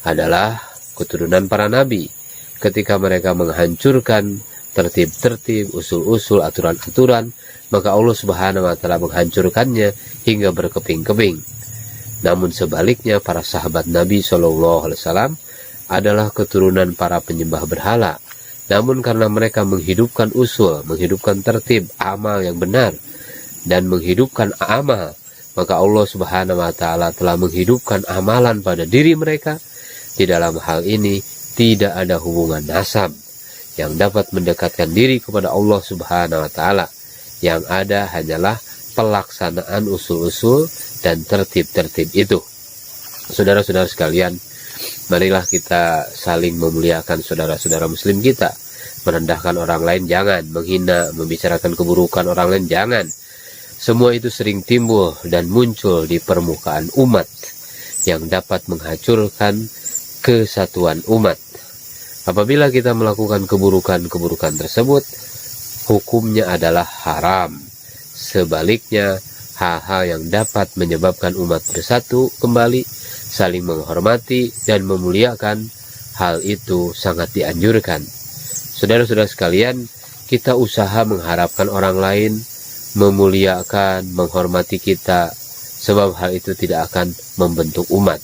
adalah keturunan para nabi. Ketika mereka menghancurkan tertib-tertib, usul-usul, aturan-aturan, maka Allah Subhanahu wa Ta'ala menghancurkannya hingga berkeping-keping. Namun sebaliknya, para sahabat Nabi SAW adalah keturunan para penyembah berhala. Namun karena mereka menghidupkan usul, menghidupkan tertib, amal yang benar, dan menghidupkan amal, maka Allah Subhanahu wa Ta'ala telah menghidupkan amalan pada diri mereka. Di dalam hal ini tidak ada hubungan nasab yang dapat mendekatkan diri kepada Allah Subhanahu wa Ta'ala. Yang ada hanyalah pelaksanaan usul-usul dan tertib-tertib itu. Saudara-saudara sekalian, marilah kita saling memuliakan saudara-saudara muslim kita. Merendahkan orang lain jangan, menghina, membicarakan keburukan orang lain jangan. Semua itu sering timbul dan muncul di permukaan umat yang dapat menghancurkan kesatuan umat. Apabila kita melakukan keburukan-keburukan tersebut, hukumnya adalah haram. Sebaliknya, hal-hal yang dapat menyebabkan umat bersatu kembali, saling menghormati dan memuliakan, hal itu sangat dianjurkan. Saudara-saudara sekalian, kita usaha mengharapkan orang lain memuliakan, menghormati kita, sebab hal itu tidak akan membentuk umat.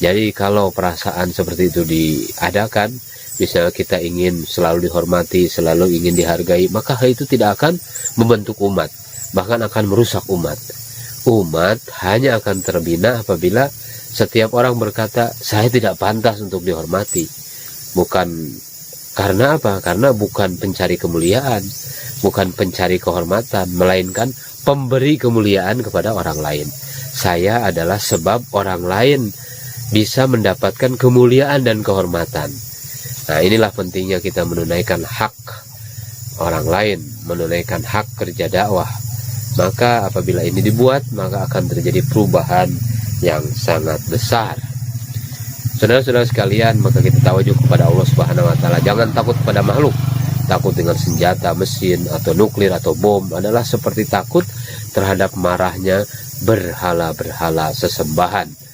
Jadi kalau perasaan seperti itu diadakan, misalnya kita ingin selalu dihormati, selalu ingin dihargai, maka hal itu tidak akan membentuk umat, bahkan akan merusak umat. Umat hanya akan terbina apabila setiap orang berkata, saya tidak pantas untuk dihormati. Bukan karena apa? Karena bukan pencari kemuliaan, bukan pencari kehormatan, melainkan pemberi kemuliaan kepada orang lain. Saya adalah sebab orang lain bisa mendapatkan kemuliaan dan kehormatan. Nah, inilah pentingnya kita menunaikan hak orang lain, menunaikan hak kerja dakwah. Maka apabila ini dibuat, maka akan terjadi perubahan yang sangat besar. Saudara-saudara sekalian, maka kita tawajuh kepada Allah Subhanahu wa taala. Jangan takut pada makhluk. Takut dengan senjata, mesin, atau nuklir, atau bom adalah seperti takut terhadap marahnya berhala-berhala sesembahan.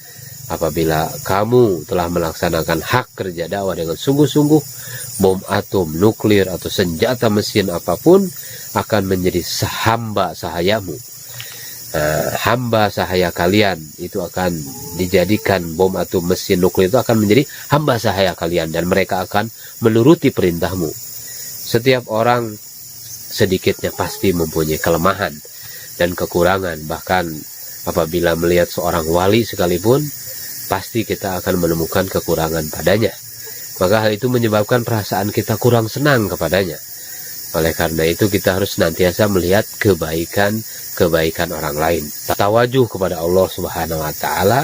Apabila kamu telah melaksanakan hak kerja dakwah dengan sungguh-sungguh, bom atom, nuklir, atau senjata mesin apapun akan menjadi hamba sahayamu. Hamba sahaya kalian itu akan dijadikan, bom atom, mesin, nuklir itu akan menjadi hamba sahaya kalian, dan mereka akan menuruti perintahmu. Setiap orang sedikitnya pasti mempunyai kelemahan dan kekurangan. Bahkan apabila melihat seorang wali sekalipun, pasti kita akan menemukan kekurangan padanya. Maka hal itu menyebabkan perasaan kita kurang senang kepadanya. Oleh karena itu kita harus senantiasa melihat kebaikan orang lain. Tawajuh kepada Allah Subhanahu wa taala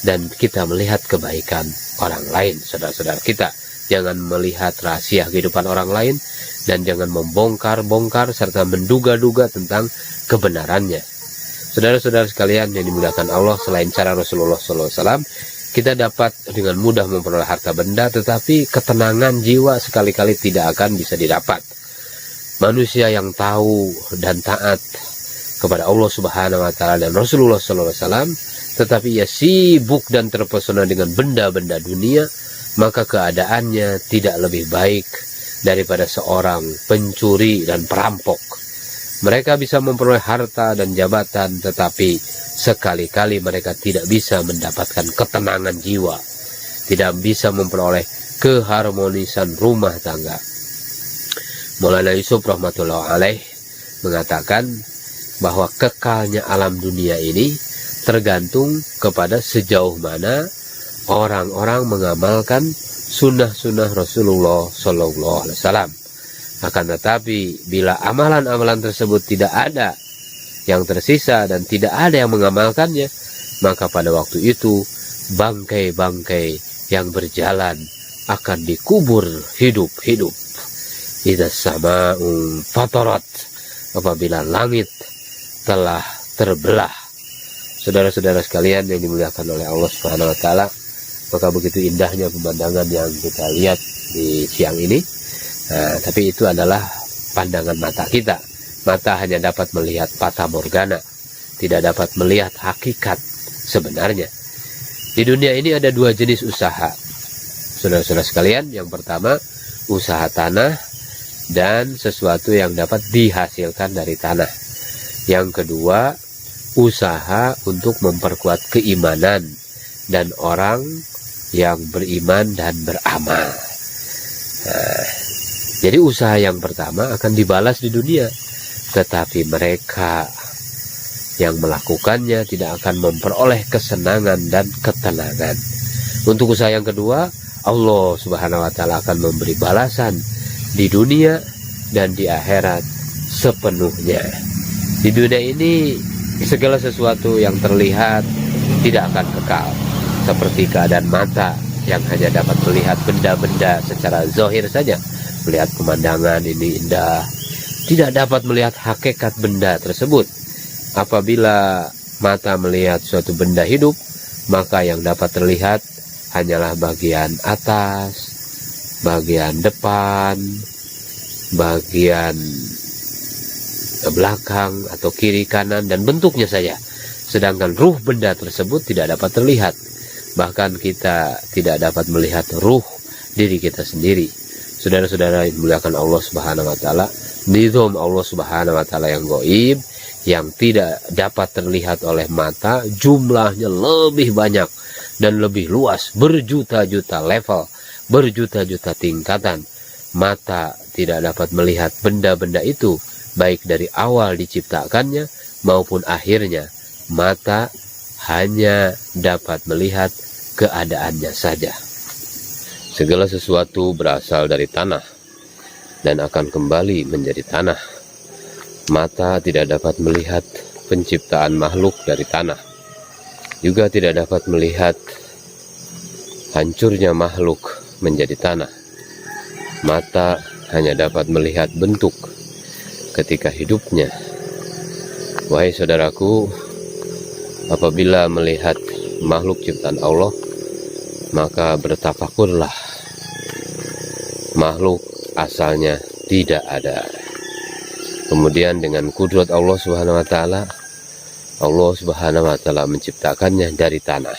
dan kita melihat kebaikan orang lain, saudara-saudara kita. Jangan melihat rahasia kehidupan orang lain dan jangan membongkar-bongkar serta menduga-duga tentang kebenarannya. Saudara-saudara sekalian yang dimuliakan Allah, selain cara Rasulullah SAW, kita dapat dengan mudah memperoleh harta benda, tetapi ketenangan jiwa sekali-kali tidak akan bisa didapat. Manusia yang tahu dan taat kepada Allah Subhanahu wa taala dan Rasulullah SAW, tetapi ia sibuk dan terpesona dengan benda-benda dunia, maka keadaannya tidak lebih baik daripada seorang pencuri dan perampok. Mereka bisa memperoleh harta dan jabatan, tetapi sekali-kali mereka tidak bisa mendapatkan ketenangan jiwa, tidak bisa memperoleh keharmonisan rumah tangga. Maulana Yusuf rahmatullah alaih mengatakan bahwa kekalnya alam dunia ini tergantung kepada sejauh mana orang-orang mengamalkan sunnah-sunnah Rasulullah Sallallahu Alaihi Wasallam. Akan tetapi bila amalan-amalan tersebut tidak ada yang tersisa dan tidak ada yang mengamalkannya, maka pada waktu itu bangkai-bangkai yang berjalan akan dikubur hidup-hidup. Idza sama'u fatarat, apabila langit telah terbelah. Saudara-saudara sekalian yang dimuliakan oleh Allah Subhanahu wa taala, maka begitu indahnya pemandangan yang kita lihat di siang ini. Tapi itu adalah pandangan mata kita. Mata hanya dapat melihat fata morgana, tidak dapat melihat hakikat sebenarnya. Di dunia ini ada dua jenis usaha, saudara-saudara sekalian. Yang pertama, usaha tanah dan sesuatu yang dapat dihasilkan dari tanah. Yang kedua, usaha untuk memperkuat keimanan dan orang yang beriman dan beramal. Jadi usaha yang pertama akan dibalas di dunia, tetapi mereka yang melakukannya tidak akan memperoleh kesenangan dan ketenangan. Untuk usaha yang kedua, Allah Subhanahu wa taala akan memberi balasan di dunia dan di akhirat sepenuhnya. Di dunia ini segala sesuatu yang terlihat tidak akan kekal, seperti keadaan mata yang hanya dapat melihat benda-benda secara zahir saja. Melihat pemandangan ini indah, tidak dapat melihat hakikat benda tersebut. Apabila mata melihat suatu benda hidup, maka yang dapat terlihat hanyalah bagian atas, bagian depan, bagian belakang atau kiri kanan dan bentuknya saja. Sedangkan ruh benda tersebut tidak dapat terlihat. Bahkan kita tidak dapat melihat ruh diri kita sendiri. Saudara-saudara yang dimuliakan Allah Subhanahu wa taala, nizam Allah Subhanahu wa taala yang gaib, yang tidak dapat terlihat oleh mata, jumlahnya lebih banyak dan lebih luas, berjuta-juta level, berjuta-juta tingkatan. Mata tidak dapat melihat benda-benda itu, baik dari awal diciptakannya maupun akhirnya. Mata hanya dapat melihat keadaannya saja. Segala sesuatu berasal dari tanah dan akan kembali menjadi tanah. Mata tidak dapat melihat penciptaan makhluk dari tanah, juga tidak dapat melihat hancurnya makhluk menjadi tanah. Mata hanya dapat melihat bentuk ketika hidupnya. Wahai saudaraku, apabila melihat makhluk ciptaan Allah, maka bertafakurlah. Makhluk asalnya tidak ada. Kemudian dengan kudrat Allah Subhanahu wa taala, Allah Subhanahu wa taala menciptakannya dari tanah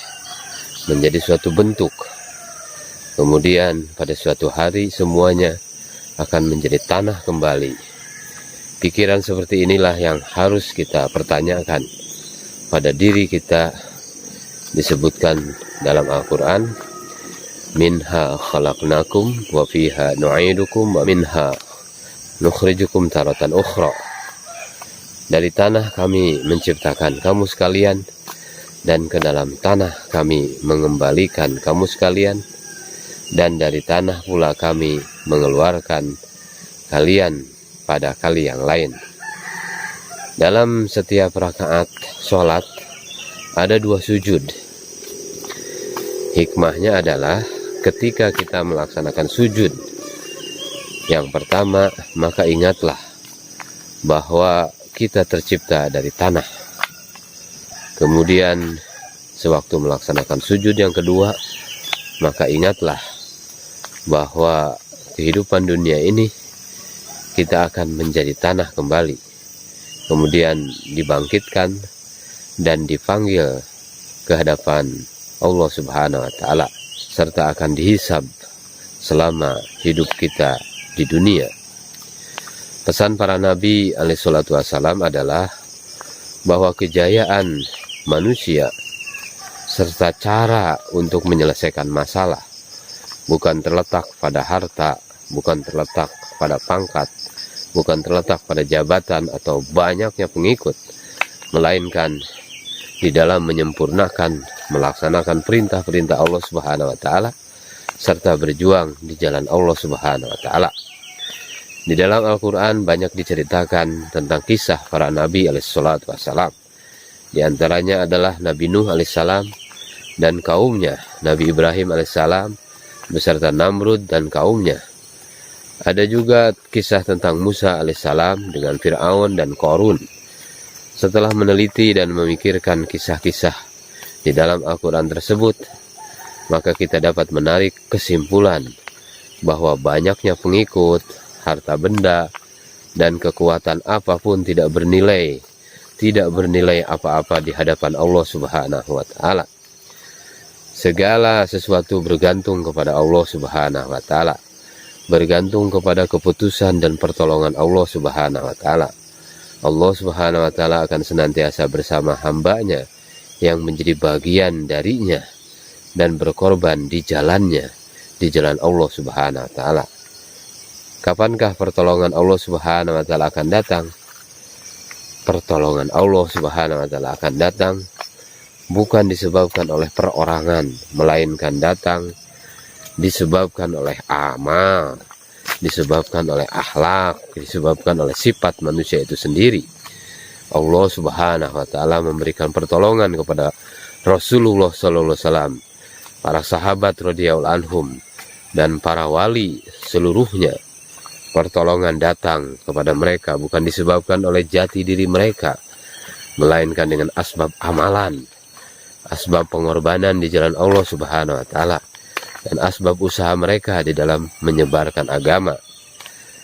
menjadi suatu bentuk. Kemudian pada suatu hari semuanya akan menjadi tanah kembali. Pikiran seperti inilah yang harus kita pertanyakan pada diri kita. Disebutkan dalam Al-Quran, minha khalaqnakum wa fiha nu'idukum wa minha nukhrijukum taratan ukhra. Dari tanah kami menciptakan kamu sekalian, dan ke dalam tanah kami mengembalikan kamu sekalian, dan dari tanah pula kami mengeluarkan kalian pada kali yang lain. Dalam setiap rakaat sholat ada 2 sujud. Hikmahnya adalah ketika kita melaksanakan sujud yang pertama, maka ingatlah bahwa kita tercipta dari tanah. Kemudian sewaktu melaksanakan sujud yang kedua, maka ingatlah bahwa kehidupan dunia ini kita akan menjadi tanah kembali, kemudian dibangkitkan dan dipanggil ke hadapan Allah Subhanahu wa taala, serta akan dihisab selama hidup kita di dunia. Pesan para nabi alaihissalatu wassalam adalah bahwa kejayaan manusia serta cara untuk menyelesaikan masalah bukan terletak pada harta, bukan terletak pada pangkat, bukan terletak pada jabatan atau banyaknya pengikut, melainkan di dalam menyempurnakan, melaksanakan perintah-perintah Allah Subhanahu wa taala serta berjuang di jalan Allah Subhanahu wa taala. Di dalam Al-Quran banyak diceritakan tentang kisah para nabi alaihissalatu wassalam. Di antaranya adalah Nabi Nuh alaihissalam dan kaumnya, Nabi Ibrahim alaihissalam beserta Namrud dan kaumnya. Ada juga kisah tentang Musa alaihissalam dengan Fir'aun dan Qarun. Setelah meneliti dan memikirkan kisah-kisah di dalam Al-Quran tersebut, maka kita dapat menarik kesimpulan bahwa banyaknya pengikut, harta benda, dan kekuatan apapun tidak bernilai apa-apa di hadapan Allah Subhanahu wa taala. Segala sesuatu bergantung kepada Allah Subhanahu wa taala, bergantung kepada keputusan dan pertolongan Allah Subhanahu wa taala. Allah Subhanahu wa taala akan senantiasa bersama hambanya yang menjadi bagian darinya dan berkorban di jalannya, di jalan Allah Subhanahu wa taala. Kapankah pertolongan Allah Subhanahu wa taala akan datang? Pertolongan Allah Subhanahu wa taala akan datang bukan disebabkan oleh perorangan, melainkan datang disebabkan oleh amal, disebabkan oleh akhlak, disebabkan oleh sifat manusia itu sendiri. Allah Subhanahu wa taala memberikan pertolongan kepada Rasulullah sallallahu alaihi wasallam, para sahabat radhiyallahu anhum, dan para wali seluruhnya. Pertolongan datang kepada mereka bukan disebabkan oleh jati diri mereka, melainkan dengan asbab amalan, asbab pengorbanan di jalan Allah Subhanahu wa taala, dan asbab usaha mereka di dalam menyebarkan agama.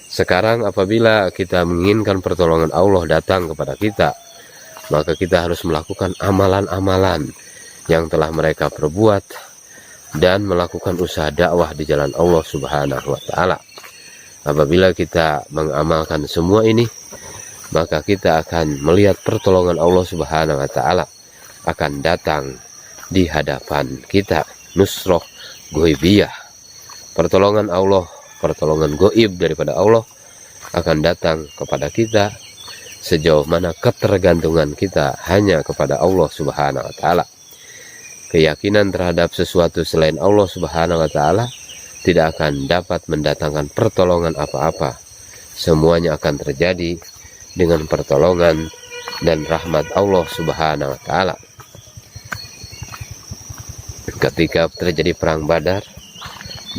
Sekarang apabila kita menginginkan pertolongan Allah datang kepada kita, maka kita harus melakukan amalan-amalan yang telah mereka perbuat dan melakukan usaha dakwah di jalan Allah Subhanahu wa taala. Apabila kita mengamalkan semua ini, maka kita akan melihat pertolongan Allah Subhanahu wa taala akan datang di hadapan kita. Nusroh ghaibiyah, pertolongan Allah, pertolongan gaib daripada Allah akan datang kepada kita sejauh mana ketergantungan kita hanya kepada Allah Subhanahu wa Ta'ala. Keyakinan terhadap sesuatu selain Allah Subhanahu wa Ta'ala tidak akan dapat mendatangkan pertolongan apa-apa. Semuanya akan terjadi dengan pertolongan dan rahmat Allah Subhanahu wa Ta'ala. Ketika terjadi perang Badar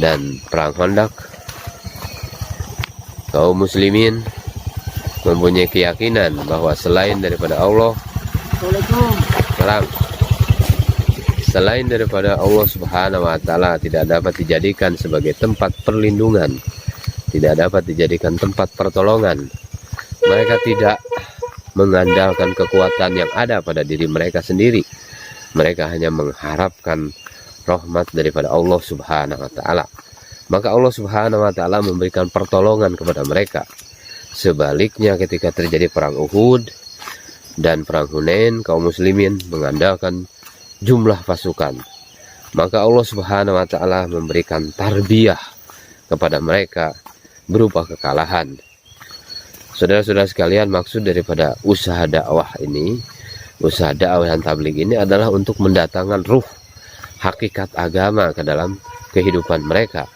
dan perang Khandaq, kaum muslimin mempunyai keyakinan bahwa selain daripada Allah, selain daripada Allah Subhanahu wa Ta'ala tidak dapat dijadikan sebagai tempat perlindungan, tidak dapat dijadikan tempat pertolongan. Mereka tidak mengandalkan kekuatan yang ada pada diri mereka sendiri. Mereka hanya mengharapkan rahmat daripada Allah Subhanahu wa Ta'ala. Maka Allah Subhanahu wa Ta'ala memberikan pertolongan kepada mereka. Sebaliknya ketika terjadi perang Uhud dan perang Hunain, kaum muslimin mengandalkan jumlah pasukan. Maka Allah Subhanahu wa Ta'ala memberikan tarbiyah kepada mereka berupa kekalahan. Saudara-saudara sekalian, maksud daripada usaha dakwah ini, usaha dakwah dan tabligh ini adalah untuk mendatangkan ruh hakikat agama ke dalam kehidupan mereka.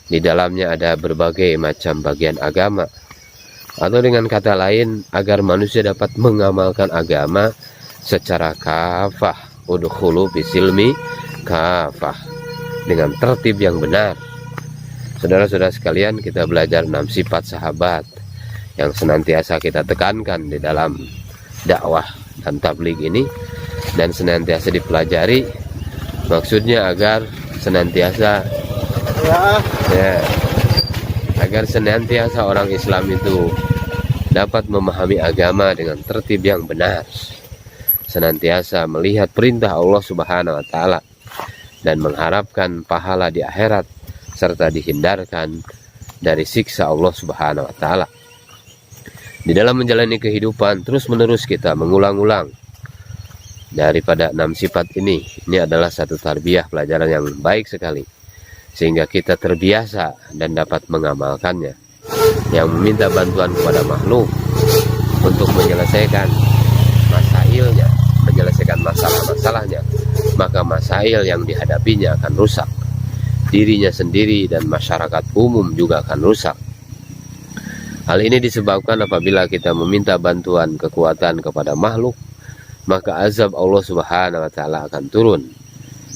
Di dalamnya ada berbagai macam bagian agama, atau dengan kata lain agar manusia dapat mengamalkan agama secara kafah. Udkhulu bisilmi kafah, dengan tertib yang benar. Saudara-saudara sekalian, kita belajar 6 sifat sahabat yang senantiasa kita tekankan di dalam dakwah dan tabligh ini, dan senantiasa dipelajari. Maksudnya agar senantiasa agar senantiasa orang Islam itu dapat memahami agama dengan tertib yang benar, senantiasa melihat perintah Allah Subhanahu wa Ta'ala dan mengharapkan pahala di akhirat, serta dihindarkan dari siksa Allah Subhanahu wa Ta'ala. Di dalam menjalani kehidupan, terus-menerus kita mengulang-ulang daripada 6 sifat ini. Ini adalah satu tarbiyah, pelajaran yang baik sekali, sehingga kita terbiasa dan dapat mengamalkannya. Yang meminta bantuan kepada makhluk untuk menyelesaikan masailnya, menyelesaikan masalah-masalahnya, maka masail yang dihadapinya akan rusak. Dirinya sendiri dan masyarakat umum juga akan rusak. Hal ini disebabkan apabila kita meminta bantuan kekuatan kepada makhluk, maka azab Allah Subhanahu wa Ta'ala akan turun.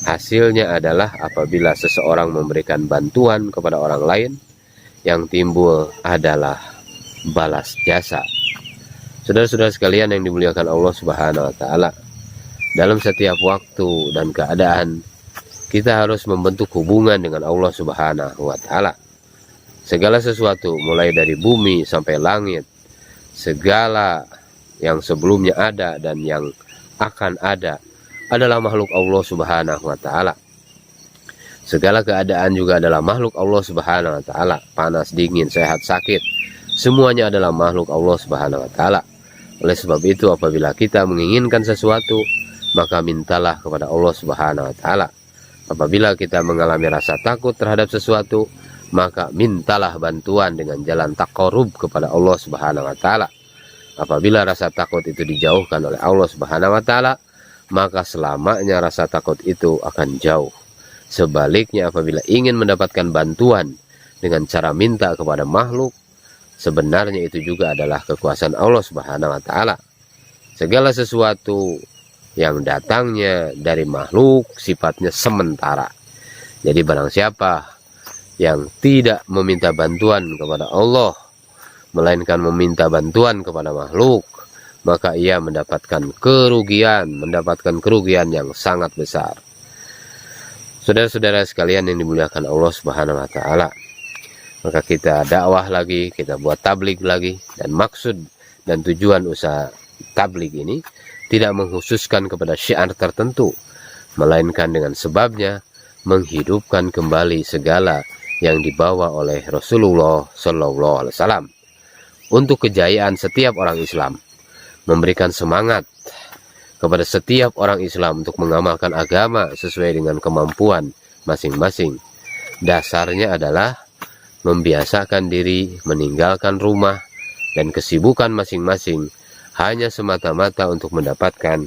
Hasilnya adalah apabila seseorang memberikan bantuan kepada orang lain, yang timbul adalah balas jasa. Saudara-saudara sekalian yang dimuliakan Allah Subhanahu wa Ta'ala, dalam setiap waktu dan keadaan kita harus membentuk hubungan dengan Allah Subhanahu wa Ta'ala. Segala sesuatu, mulai dari bumi sampai langit, segala yang sebelumnya ada dan yang akan ada adalah makhluk Allah Subhanahu wa Ta'ala. Segala keadaan juga adalah makhluk Allah Subhanahu wa Ta'ala. Panas, dingin, sehat, sakit, semuanya adalah makhluk Allah Subhanahu wa Ta'ala. Oleh sebab itu, apabila kita menginginkan sesuatu, maka mintalah kepada Allah Subhanahu wa Ta'ala. Apabila kita mengalami rasa takut terhadap sesuatu, maka mintalah bantuan dengan jalan taqarrub kepada Allah Subhanahu wa Ta'ala. Apabila rasa takut itu dijauhkan oleh Allah Subhanahu wa Ta'ala, maka selamanya rasa takut itu akan jauh. Sebaliknya, apabila ingin mendapatkan bantuan dengan cara minta kepada makhluk, sebenarnya itu juga adalah kekuasaan Allah Subhanahu wa Ta'ala. Segala sesuatu yang datangnya dari makhluk sifatnya sementara. Jadi barang siapa yang tidak meminta bantuan kepada Allah, melainkan meminta bantuan kepada makhluk, maka ia mendapatkan kerugian yang sangat besar. Saudara-saudara sekalian yang dimuliakan Allah Subhanahu wa Ta'ala, maka kita dakwah lagi, kita buat tabligh lagi, dan maksud dan tujuan usaha tabligh ini tidak mengkhususkan kepada syiar tertentu, melainkan dengan sebabnya menghidupkan kembali segala yang dibawa oleh Rasulullah Sallallahu Alaihi Wasallam untuk kejayaan setiap orang Islam, memberikan semangat kepada setiap orang Islam untuk mengamalkan agama sesuai dengan kemampuan masing-masing. Dasarnya adalah membiasakan diri meninggalkan rumah dan kesibukan masing-masing hanya semata-mata untuk mendapatkan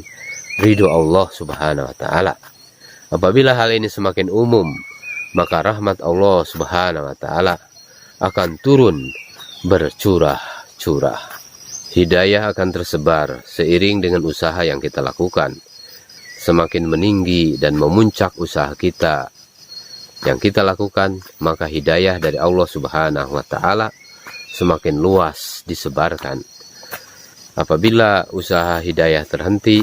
ridho Allah Subhanahu wa Ta'ala. Apabila hal ini semakin umum, maka rahmat Allah Subhanahu wa Ta'ala akan turun bercurah-curah. Hidayah akan tersebar seiring dengan usaha yang kita lakukan. Semakin meninggi dan memuncak usaha kita yang kita lakukan, maka hidayah dari Allah Subhanahu wa Ta'ala semakin luas disebarkan. Apabila usaha hidayah terhenti,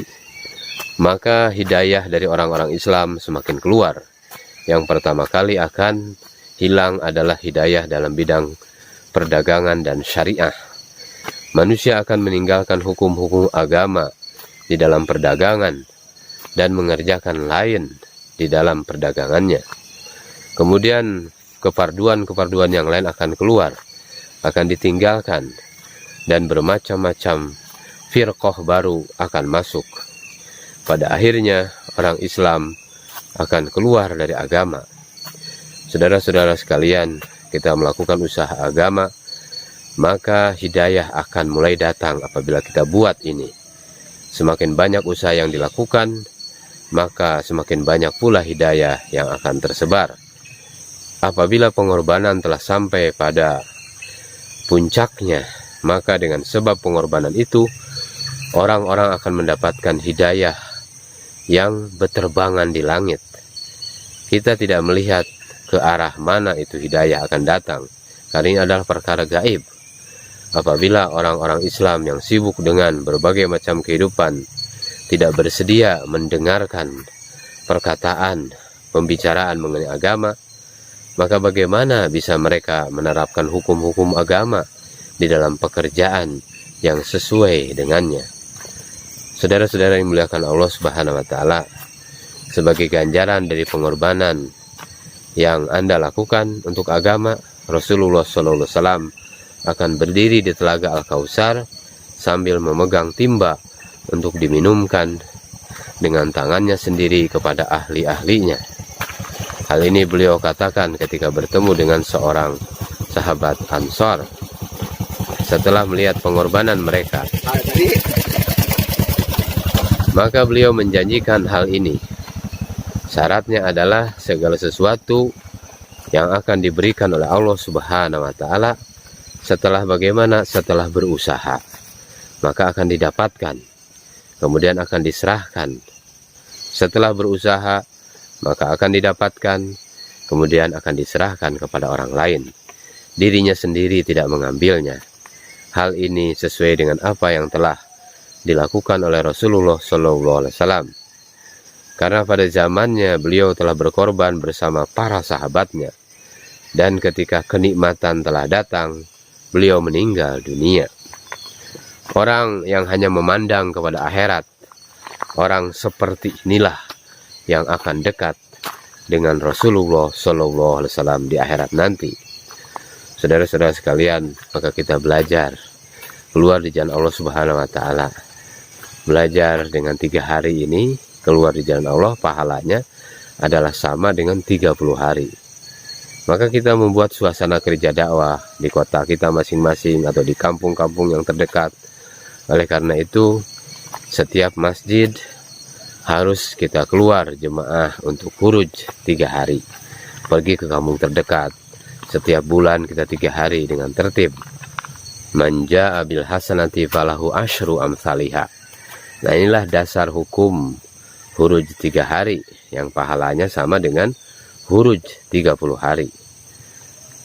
maka hidayah dari orang-orang Islam semakin keluar. Yang pertama kali akan hilang adalah hidayah dalam bidang perdagangan dan syariah. Manusia akan meninggalkan hukum-hukum agama di dalam perdagangan dan mengerjakan lain di dalam perdagangannya. Kemudian keparduan-keparduan yang lain akan keluar, akan ditinggalkan, dan bermacam-macam firqah baru akan masuk. Pada akhirnya orang Islam akan keluar dari agama. Saudara-saudara sekalian, kita melakukan usaha agama, maka hidayah akan mulai datang apabila kita buat ini. Semakin banyak usaha yang dilakukan, maka semakin banyak pula hidayah yang akan tersebar. Apabila pengorbanan telah sampai pada puncaknya, maka dengan sebab pengorbanan itu, orang-orang akan mendapatkan hidayah yang berterbangan di langit. Kita tidak melihat ke arah mana itu hidayah akan datang, karena ini adalah perkara gaib. Apabila orang-orang Islam yang sibuk dengan berbagai macam kehidupan tidak bersedia mendengarkan perkataan, pembicaraan mengenai agama, maka bagaimana bisa mereka menerapkan hukum-hukum agama di dalam pekerjaan yang sesuai dengannya? Saudara-saudara yang dimuliakan Allah Subhanahu wa Ta'ala, sebagai ganjaran dari pengorbanan yang Anda lakukan untuk agama, Rasulullah SAW akan berdiri di telaga Al-Kautsar sambil memegang timba untuk diminumkan dengan tangannya sendiri kepada ahli-ahlinya. Hal ini beliau katakan ketika bertemu dengan seorang sahabat Ansor setelah melihat pengorbanan mereka. Maka beliau menjanjikan hal ini. Syaratnya adalah segala sesuatu yang akan diberikan oleh Allah Subhanahu wa Ta'ala setelah bagaimana? Setelah berusaha, maka akan didapatkan, kemudian akan diserahkan. Setelah berusaha, maka akan didapatkan, kemudian akan diserahkan kepada orang lain. Dirinya sendiri tidak mengambilnya. Hal ini sesuai dengan apa yang telah dilakukan oleh Rasulullah SAW. Karena pada zamannya beliau telah berkorban bersama para sahabatnya, dan ketika kenikmatan telah datang, beliau meninggal dunia. Orang yang hanya memandang kepada akhirat, orang seperti inilah yang akan dekat dengan Rasulullah SAW di akhirat nanti. Saudara-saudara sekalian, maka kita belajar keluar di jalan Allah Subhanahu wa Ta'ala. Belajar dengan 3 hari ini keluar di jalan Allah, pahalanya adalah sama dengan 30 hari. Maka kita membuat suasana kerja dakwah di kota kita masing-masing atau di kampung-kampung yang terdekat. Oleh karena itu, setiap masjid harus kita keluar jemaah untuk khuruj 3 hari. Pergi ke kampung terdekat. Setiap bulan kita 3 hari dengan tertib. Man jaa bil hasanati falahu asyru amsalihha. Nah, inilah dasar hukum khuruj 3 hari yang pahalanya sama dengan khuruj 30 hari.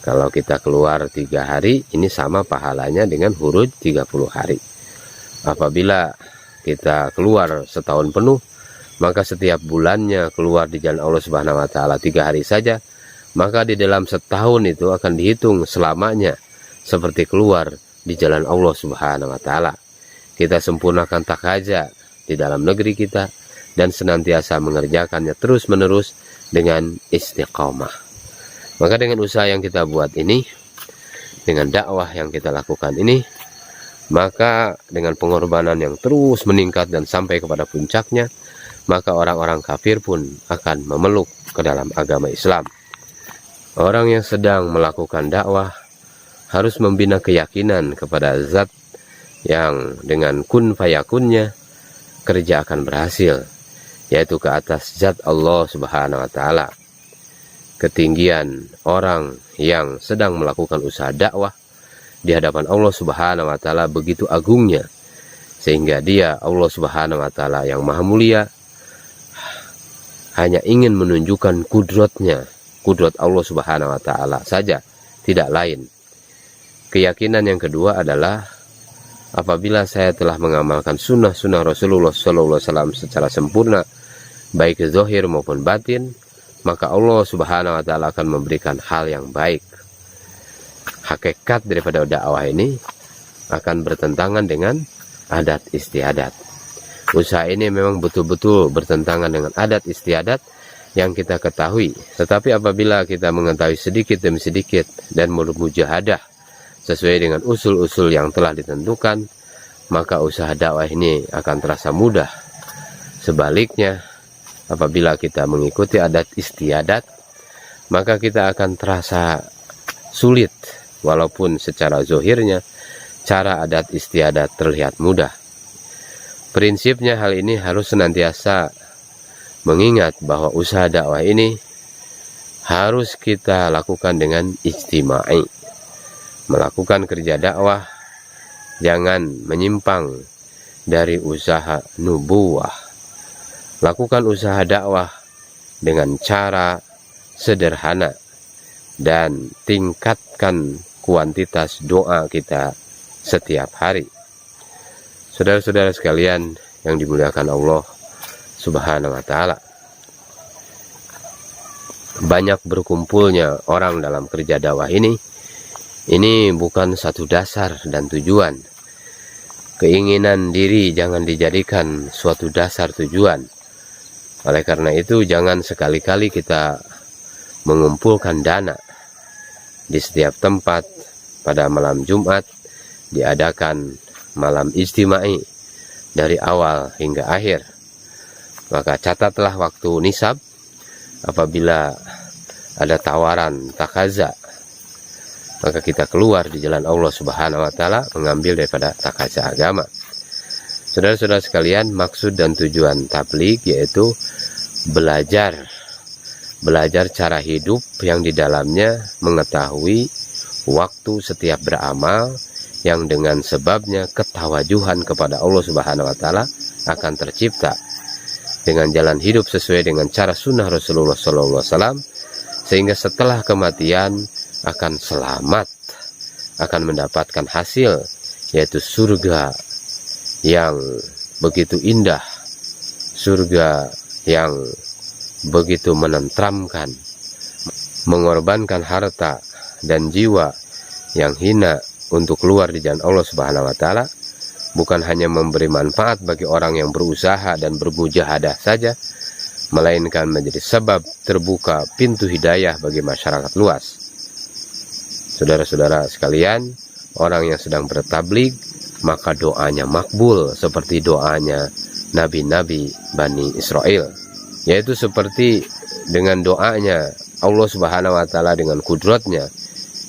Kalau kita keluar 3 hari, ini sama pahalanya dengan khuruj 30 hari. Apabila kita keluar setahun penuh, maka setiap bulannya keluar di jalan Allah Subhanahu wa Ta'ala 3 hari saja, maka di dalam setahun itu akan dihitung selamanya seperti keluar di jalan Allah Subhanahu wa Ta'ala. Kita sempurnakan takaja di dalam negeri kita dan senantiasa mengerjakannya terus-menerus dengan istiqamah. Maka dengan usaha yang kita buat ini, dengan dakwah yang kita lakukan ini, Maka dengan pengorbanan yang terus meningkat dan sampai kepada puncaknya, maka orang-orang kafir pun akan memeluk ke dalam agama Islam. Orang yang sedang melakukan dakwah harus membina keyakinan kepada zat yang dengan kun fayakunnya kerja akan berhasil, yaitu ke atas zat Allah Subhanahu wa Ta'ala. Ketinggian orang yang sedang melakukan usaha dakwah di hadapan Allah Subhanahu wa Ta'ala begitu agungnya, sehingga dia, Allah Subhanahu wa Ta'ala yang maha mulia, hanya ingin menunjukkan kudrat Allah Subhanahu wa Ta'ala saja, tidak lain. Keyakinan yang kedua adalah apabila saya telah mengamalkan sunnah-sunnah Rasulullah SAW secara sempurna, baik zahir maupun batin, maka Allah Subhanahu wa Ta'ala akan memberikan hal yang baik. Hakikat daripada dakwah ini akan bertentangan dengan adat istiadat. Usaha ini memang betul-betul bertentangan dengan adat istiadat yang kita ketahui. Tetapi apabila kita mengetahui sedikit demi sedikit dan bermujahadah sesuai dengan usul-usul yang telah ditentukan, maka usaha dakwah ini akan terasa mudah. Sebaliknya, apabila kita mengikuti adat istiadat, maka kita akan terasa sulit. Walaupun secara zahirnya cara adat istiadat terlihat mudah. Prinsipnya hal ini harus senantiasa mengingat bahwa usaha dakwah ini harus kita lakukan dengan ijtimai. Melakukan kerja dakwah jangan menyimpang dari usaha nubuwah. Lakukan usaha dakwah dengan cara sederhana dan tingkatkan kuantitas doa kita setiap hari. Saudara-saudara sekalian yang dimuliakan Allah Subhanahu wa Ta'ala, banyak berkumpulnya orang dalam kerja dakwah ini bukan satu dasar dan tujuan. Keinginan diri jangan dijadikan suatu dasar tujuan. Oleh karena itu, jangan sekali-kali kita mengumpulkan dana. Di setiap tempat pada malam Jumat diadakan malam ijtimai dari awal hingga akhir. Maka catatlah waktu nisab. Apabila ada tawaran takaza, maka kita keluar di jalan Allah Subhanahu wa Ta'ala mengambil daripada takaza agama. Saudara-saudara sekalian, maksud dan tujuan tabligh yaitu belajar cara hidup yang di dalamnya mengetahui waktu setiap beramal yang dengan sebabnya ketawajuhan kepada Allah Subhanahu wa Ta'ala akan tercipta dengan jalan hidup sesuai dengan cara sunnah Rasulullah SAW, sehingga setelah kematian akan selamat, akan mendapatkan hasil, yaitu surga yang begitu indah, surga yang begitu menenteramkan, mengorbankan harta dan jiwa yang hina untuk keluar di jalan Allah Subhanahu wa Ta'ala, bukan hanya memberi manfaat bagi orang yang berusaha dan bermujahadah saja, melainkan menjadi sebab terbuka pintu hidayah bagi masyarakat luas. Saudara-saudara sekalian, orang yang sedang bertabligh, maka doanya makbul seperti doanya nabi-nabi Bani Israel, yaitu seperti dengan doanya Allah Subhanahu wa Ta'ala dengan kudratnya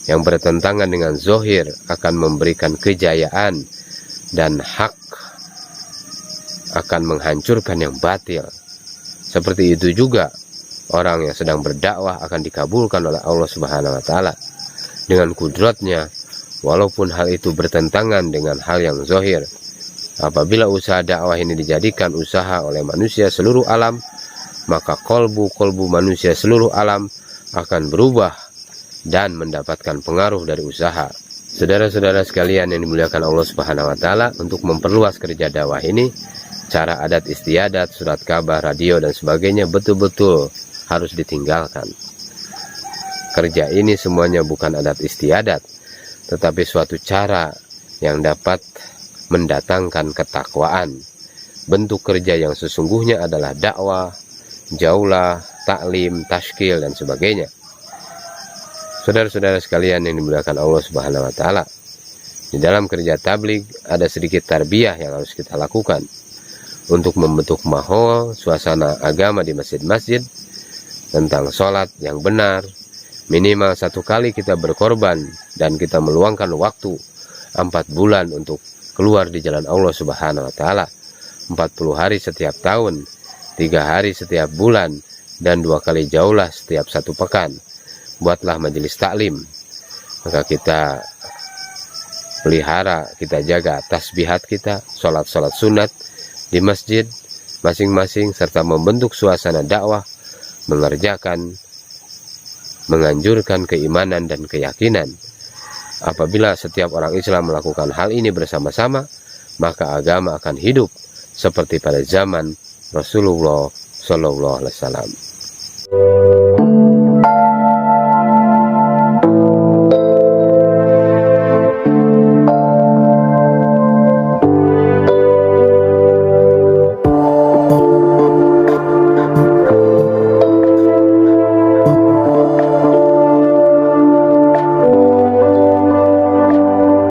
yang bertentangan dengan zahir akan memberikan kejayaan dan hak akan menghancurkan yang batil. Seperti itu juga orang yang sedang berdakwah akan dikabulkan oleh Allah Subhanahu wa Ta'ala dengan kudratnya, walaupun hal itu bertentangan dengan hal yang zahir. Apabila usaha dakwah ini dijadikan usaha oleh manusia seluruh alam, maka kolbu manusia seluruh alam akan berubah dan mendapatkan pengaruh dari usaha. Saudara-saudara sekalian yang dimuliakan Allah Subhanahu wa Ta'ala, untuk memperluas kerja dakwah ini, cara adat istiadat, surat kabar, radio dan sebagainya betul-betul harus ditinggalkan. Kerja ini semuanya bukan adat istiadat, tetapi suatu cara yang dapat mendatangkan ketakwaan. Bentuk kerja yang sesungguhnya adalah dakwah, jaulah, taklim, tashkil dan sebagainya. Saudara-saudara sekalian yang dimuliakan Allah Subhanahu wa Ta'ala, Di dalam kerja tabligh ada sedikit tarbiyah yang harus kita lakukan untuk membentuk mahol suasana agama di masjid-masjid tentang sholat yang benar. Minimal 1 kali kita berkorban dan kita meluangkan waktu 4 bulan untuk keluar di jalan Allah Subhanahu wa Ta'ala, 40 hari setiap tahun, 3 hari setiap bulan, dan 2 kali jaulah setiap 1 pekan. Buatlah majelis taklim, maka kita pelihara, kita jaga tasbihat kita, sholat-sholat sunat di masjid masing-masing, serta membentuk suasana dakwah, menganjurkan keimanan dan keyakinan. Apabila setiap orang Islam melakukan hal ini bersama-sama, maka agama akan hidup seperti pada zaman Rasulullah SAW.